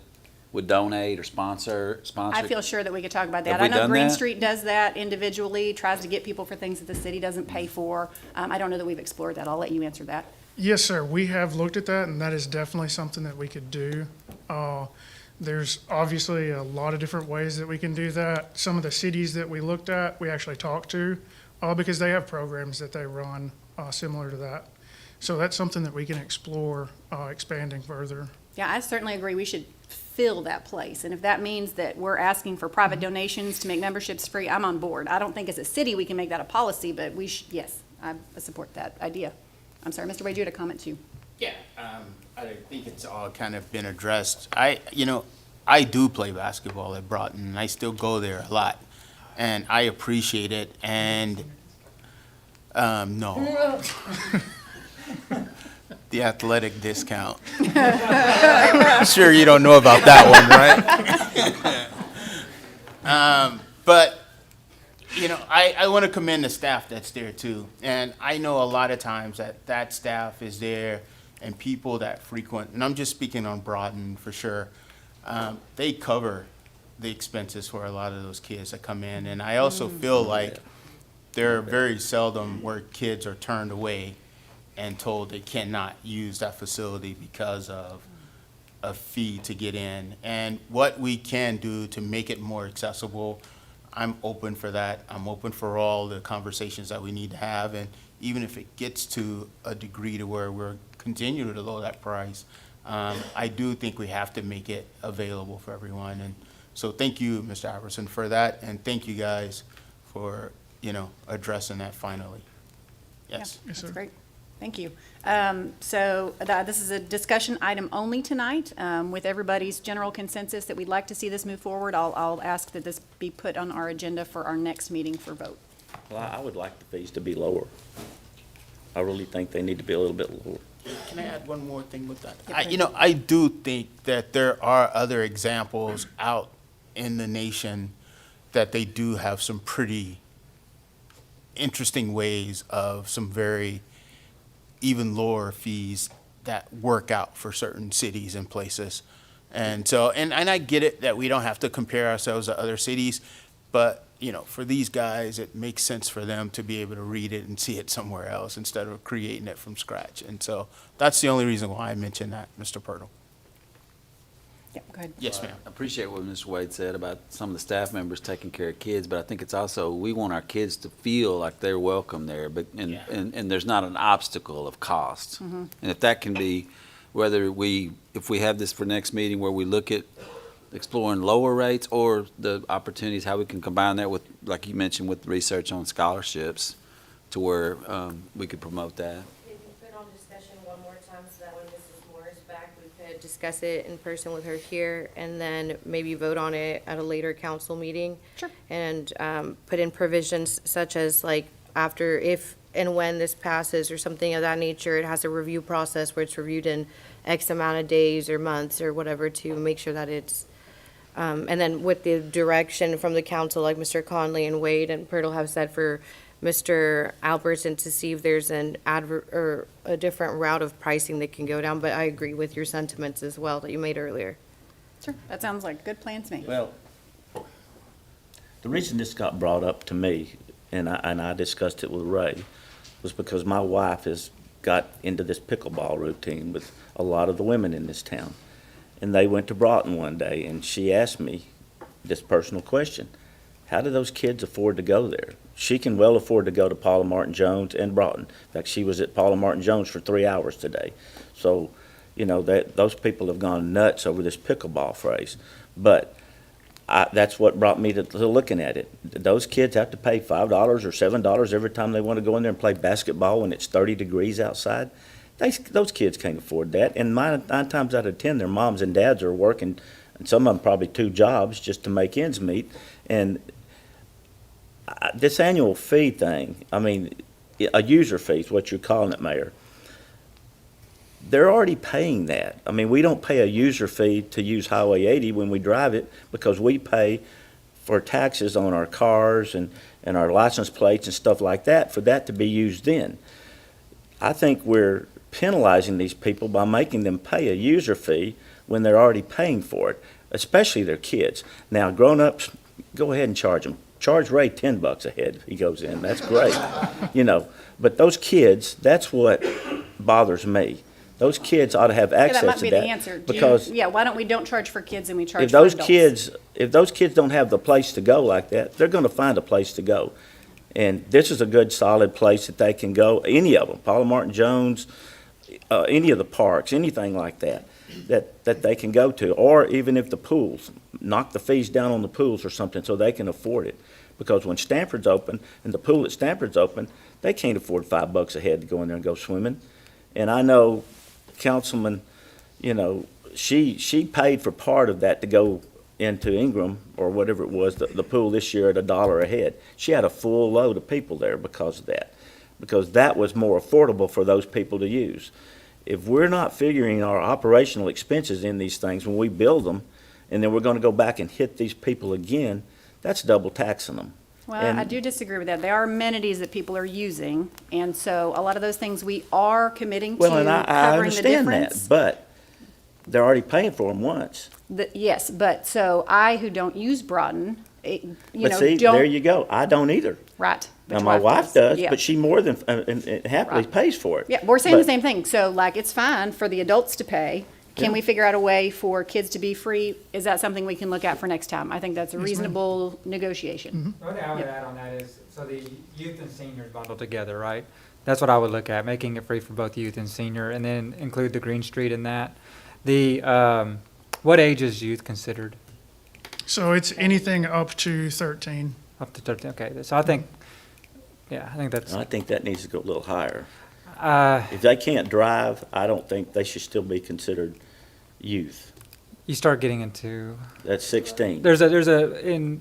would donate or sponsor? I feel sure that we could talk about that. Have we I know done Green that? Street does that individually, tries to get people for things that the city doesn't pay for. I don't know that we've explored that. I'll let you answer that. Yes, sir. We have looked at that, and that is definitely something that we could do. There's obviously a lot of different ways that we can do that. Some of the cities that we looked at, we actually talked to, because they have programs that they run similar to that. So that's something that we can explore expanding further. Yeah, I certainly agree. We should fill that place. And if that means that we're asking for private donations to make memberships free, I'm on board. I don't think as a city we can make that a policy, but yes, I support that idea. I'm sorry, Mr. Wade, you had a comment too. Yeah, I think it's all kind of been addressed. I do play basketball at Broughton, and I still go there a lot, and I appreciate it. And no, the athletic discount. I'm sure you don't know about that one, right? But I want to commend the staff that's there too, and I know a lot of times that staff is there. And people that frequent, and I'm just speaking on Broughton for sure, they cover the expenses for a lot of those kids that come in. And I also feel like there are very seldom where kids are turned away and told they cannot use that facility because of a fee to get in. And what we can do to make it more accessible, I'm open for that. I'm open for all the conversations that we need to have. And even if it gets to a degree to where we're continue to lower that price, I do think we have to make it available for everyone. And so thank you, Mr. Albertson, for that, and thank you guys for addressing that finally. Yes. Yeah, that's great. Thank you. So this is a discussion item only tonight. With everybody's general consensus that we'd like to see this move forward, I'll ask that this be put on our agenda for our next meeting for vote. Well, I would like the fees to be lower. I really think they need to be a little bit lower. Can I add one more thing with that? Yeah, I do think that there are other examples out in the nation that they do have some pretty interesting ways of some very even lower fees that work out for certain cities and places. And so, and I get it that we don't have to compare ourselves to other cities, but for these guys, it makes sense for them to be able to read it and see it somewhere else instead of creating it from scratch. And so that's the only reason why I mentioned that, Mr. Pirtle. Yeah, go ahead. Yes, ma'am. I appreciate what Mr. Wade said about some of the staff members taking care of kids, but I think it's also, we want our kids to feel like they're welcome there, and there's not an obstacle of cost. Mm-hmm. And if that can be, if we have this for next meeting where we look at exploring lower rates or the opportunities, how we can combine that with, like you mentioned, with research on scholarships to where we could promote that. If you put on discussion one more time so that when Mrs. Moore is back, we could discuss it in person with her here and then maybe vote on it at a later council meeting. Sure. And put in provisions such as like after, if and when this passes or something of that nature, it has a review process where it's reviewed in X amount of days or months or whatever to make sure that it's and then with the direction from the council, like Mr. Conley and Wade and Pirtle have said for Mr. Albertson to see if there's or a different route of pricing that can go down. But I agree with your sentiments as well that you made earlier. Sure, that sounds like a good plan to me. Well, the reason this got brought up to me, and I discussed it with Ray, was because my wife has got into this pickleball routine with a lot of the women in this town. And they went to Broughton one day, and she asked me this personal question: how do those kids afford to go there? She can well afford to go to Paula Martin Jones and Broughton. In fact, she was at Paula Martin Jones for 3 hours today. So those people have gone nuts over this pickleball phrase. But that's what brought me to looking at it. Those kids have to pay $5 or $7 every time they want to go in there and play basketball when it's 30 degrees outside. Those kids can't afford that. And nine times out of 10, their moms and dads are working, and some of them probably 2 jobs just to make ends meet. And this annual fee thing, I mean, a user fee is what you're calling it, Mayor. They're already paying that. I mean, we don't pay a user fee to use Highway 80 when we drive it because we pay for taxes on our cars and our license plates and stuff like that for that to be used then. I think we're penalizing these people by making them pay a user fee when they're already paying for it, especially their kids. Now, grown-ups, go ahead and charge them. Charge Ray $10 a head if he goes in. That's great, But those kids, that's what bothers me. Those kids ought to have access that might to be that. the answer. Because Why don't we don't charge for kids and we charge if for those adults? if those kids don't have the place to go like that, they're going to find a place to go. And this is a good, solid place that they can go, any of them, Paula Martin Jones, any of the parks, anything like that they can go to. Or even if the pools, knock the fees down on the pools or something so they can afford it. Because when Stanford's open and the pool at Stanford's open, they can't afford $5 a head to go in there and go swimming. And I know Councilman, she paid for part of that to go into Ingram or whatever it was, the pool this year at $1 a head. She had a full load of people there because of that, because that was more affordable for those people to use. If we're not figuring our operational expenses in these things when we build them, and then we're going to go back and hit these people again, that's double taxing them. Well, And- I do disagree with that. They are amenities that people are using, and so a lot of those things we are committing to Well, and I covering the understand that, difference. but they're already paying for them once. Yes, but so I, who don't use Broughton, But see, there you go. I don't either. Right. but Now, your my wife does, Yeah. but she more than and happily Right. pays for it. Yeah, we're saying the But- same thing. So like, it's fine for the adults to pay. Can Yeah. we figure out a way for kids to be free? Is that something we can look at for next time? I think that's a reasonable negotiation. The only thing I would add on that is, so the youth and seniors bundled together, right? That's what I would look at, making it free for both youth and senior, and then include the Green Street in that. What age is youth considered? So it's anything up to 13. Up to 13, okay. So I think that's, I think that needs to go a little higher. uh, If they can't drive, I don't think they should still be considered youth. you start getting into, That's 16. serving in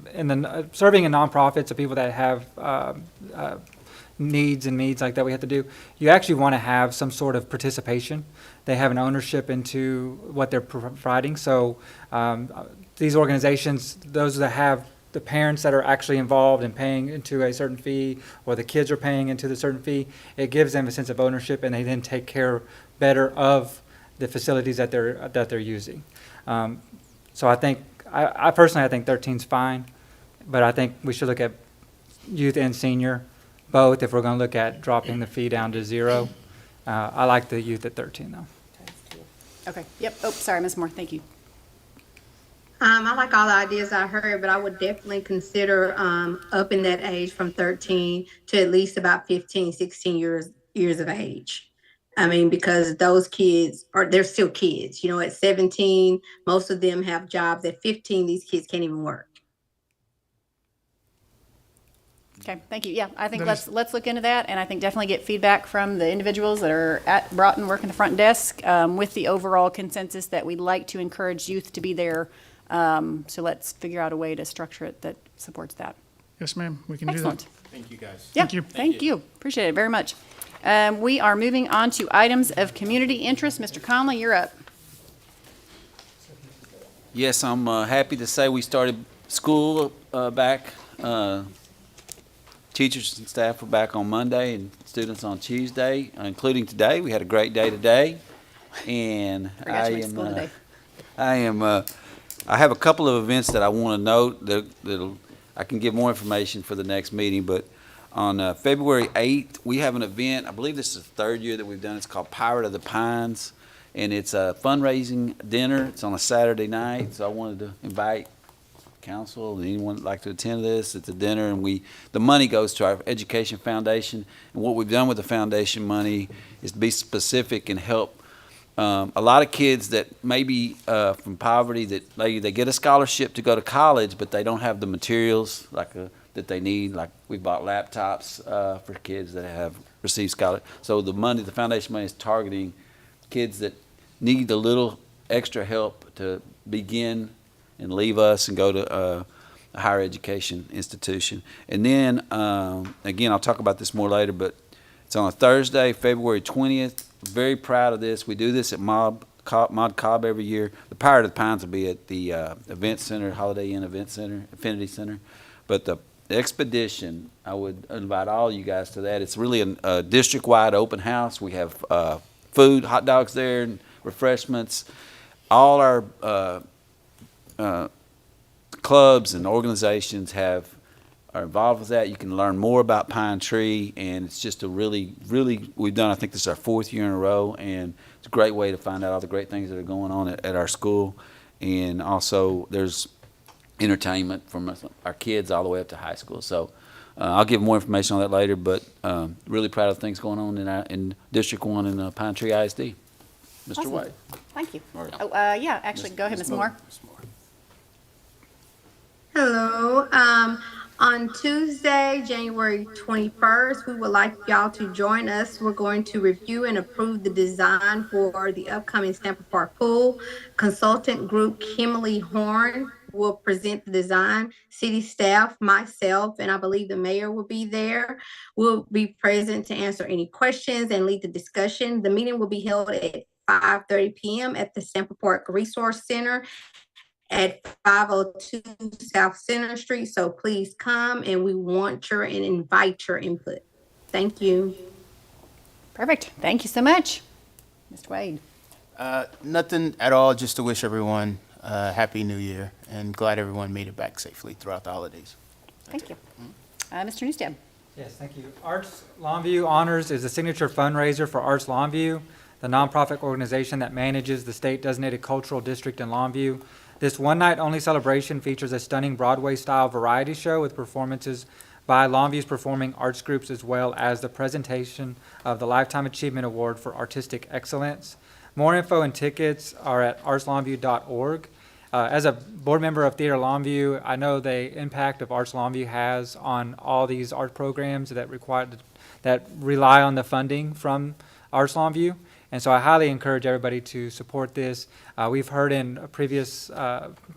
nonprofits of people that have needs like that we have to do, you actually want to have some sort of participation. They have an ownership into what they're providing. So these organizations, those that have the parents that are actually involved in paying into a certain fee, or the kids are paying into the certain fee, it gives them a sense of ownership, and they then take care better of the facilities that they're using. So I think, I personally, I think 13's fine, but I think we should look at youth and senior, both, if we're going to look at dropping the fee down to 0. I like the youth at 13, though. Okay, yep. Oh, sorry, Ms. Moore, thank you. I like all the ideas I heard, but I would definitely consider upping that age from 13 to at least about 15, 16 years of age. I mean, because those kids they're still kids. At 17, most of them have jobs. At 15, these kids can't even work. Okay, thank you. Yeah, I think let's look into that, and I think definitely get feedback from the individuals that are at Broughton working the front desk with the overall consensus that we'd like to encourage youth to be there. So let's figure out a way to structure it that supports that. Yes, ma'am, we can Excellent. do that. Thank you, guys. Yeah, Thank you. thank you. Appreciate it very much. We are moving on to items of community interest. Mr. Conley, you're up. Yes, I'm happy to say we started school back. Teachers and staff were back on Monday and students on Tuesday, including today. We had a great day today. And Forgot you went to school today. I have a couple of events that I want to note I can give more information for the next meeting, but on February 8th, we have an event. I believe this is the third year that we've done. It's called Pirate of the Pines, and it's a fundraising dinner. It's on a Saturday night, so I wanted to invite council and anyone that'd like to attend this. It's a dinner, and the money goes to our education foundation. And what we've done with the foundation money is to be specific and help a lot of kids that maybe from poverty that they get a scholarship to go to college, but they don't have the materials that they need. Like we bought laptops for kids that have received scholarships. So the foundation money is targeting kids that need a little extra help to begin and leave us and go to a higher education institution. And then, again, I'll talk about this more later, but it's on a Thursday, February 20th. Very proud of this. We do this at Mod Cobb every year. The Pirate of the Pines will be at the Event Center, Holiday Inn Event Center, Affinity Center. But the expedition, I would invite all you guys to that. It's really a district-wide open house. We have food, hot dogs there, and refreshments. All our clubs and organizations are involved with that. You can learn more about Pine Tree, and it's just a really, we've done, I think this is our 4th year in a row, and it's a great way to find out all the great things that are going on at our school. And also there's entertainment from our kids all the way up to high school. So I'll give more information on that later, but really proud of things going on in District 1 in Pine Tree ISD. Mr. Awesome. White. Thank you. Oh, yeah, actually, go ahead, Ms. Moore. Hello. On Tuesday, January 21st, we would like y'all to join us. We're going to review and approve the design for the upcoming Stamper Park Pool. Consultant group Kimberly Horn will present the design. City staff, myself, and I believe the mayor will be there. We'll be present to answer any questions and lead the discussion. The meeting will be held at 5:30 p.m. at the Stamper Park Resource Center at 502 South Center Street. So please come, and we want and invite your input. Thank you. Perfect. Thank you so much. Mr. Wade. Nothing at all, just to wish everyone a Happy New Year, and glad everyone made it back safely throughout the holidays. Thank you. Mr. Newstead. Yes, thank you. Arts Longview Honors is a signature fundraiser for Arts Longview, the nonprofit organization that manages the state-designated cultural district in Longview. This one-night-only celebration features a stunning Broadway-style variety show with performances by Longview's performing arts groups, as well as the presentation of the Lifetime Achievement Award for Artistic Excellence. More info and tickets are at artslongview.org. As a board member of Theater Longview, I know the impact of Arts Longview has on all these art programs that rely on the funding from Arts Longview. And so I highly encourage everybody to support this. We've heard in a previous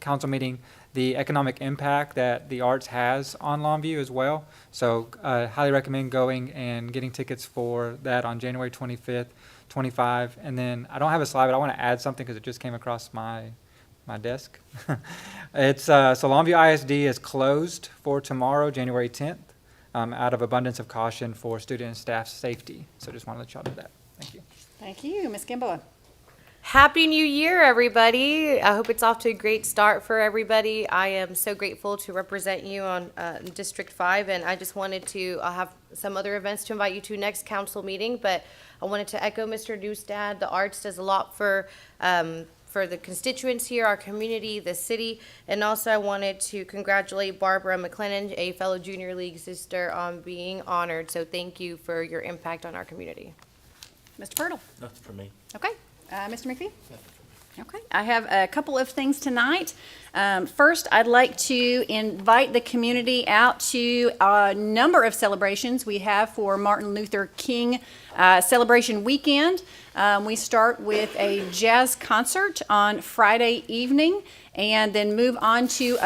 council meeting the economic impact that the arts has on Longview as well. So I highly recommend going and getting tickets for that on January 25th, 25. And then I don't have a slide, but I want to add something because it just came across my desk. It's so Longview ISD is closed for tomorrow, January 10th, out of abundance of caution for student and staff safety. So just want to let y'all know that. Thank you. Thank you. Ms. Gamboa. Happy New Year, everybody. I hope it's off to a great start for everybody. I am so grateful to represent you on District 5, and I just wanted to have some other events to invite you to next council meeting, but I wanted to echo Mr. Newstad. The arts does a lot for the constituents here, our community, the city, and also I wanted to congratulate Barbara McLennan, a fellow Junior League sister, on being honored. So thank you for your impact on our community. Mr. Pirtle. Nothing for me. Okay. Mr. McPhee? Okay. I have a couple of things tonight. First, I'd like to invite the community out to a number of celebrations we have for Martin Luther King celebration weekend. We start with a jazz concert on Friday evening, and then move on to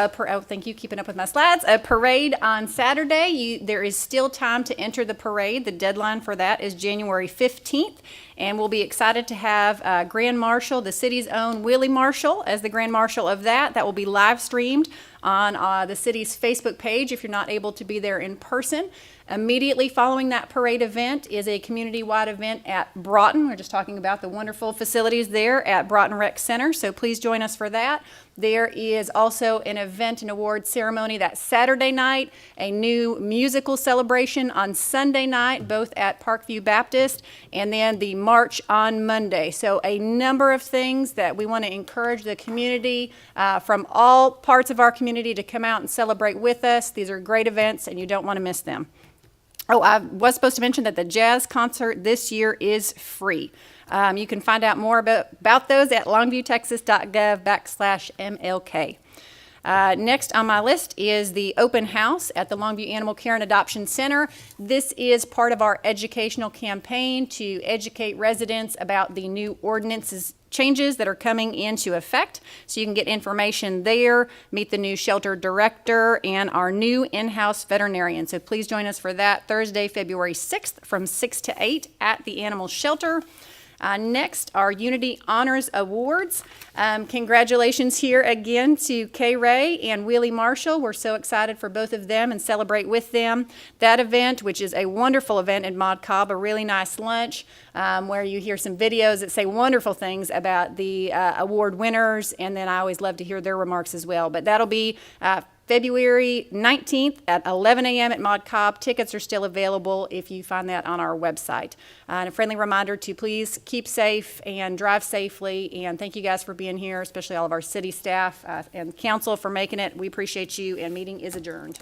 thank you, keeping up with my slides, a parade on Saturday. There is still time to enter the parade. The deadline for that is January 15th, and we'll be excited to have Grand Marshal, the city's own Willie Marshall, as the Grand Marshal of that. That will be live streamed on the city's Facebook page if you're not able to be there in person. Immediately following that parade event is a community-wide event at Broughton. We're just talking about the wonderful facilities there at Broughton Rec Center, so please join us for that. There is also an event and award ceremony that Saturday night, a new musical celebration on Sunday night, both at Parkview Baptist, and then the march on Monday. So a number of things that we want to encourage the community from all parts of our community to come out and celebrate with us. These are great events, and you don't want to miss them. Oh, I was supposed to mention that the jazz concert this year is free. You can find out more about those at longviewtexas.gov/MLK. Next on my list is the open house at the Longview Animal Care and Adoption Center. This is part of our educational campaign to educate residents about the new ordinances changes that are coming into effect. So you can get information there, meet the new shelter director, and our new in-house veterinarian. So please join us for that Thursday, February 6th from 6 to 8 at the animal shelter. Next, our Unity Honors Awards. Congratulations here again to Kay Ray and Willie Marshall. We're so excited for both of them and celebrate with them. That event, which is a wonderful event in Mod Cobb, a really nice lunch where you hear some videos that say wonderful things about the award winners, and then I always love to hear their remarks as well. But that'll be February 19th at 11 a.m. at Mod Cobb. Tickets are still available if you find that on our website. And a friendly reminder to please keep safe and drive safely. And thank you guys for being here, especially all of our city staff and council for making it. We appreciate you, and meeting is adjourned.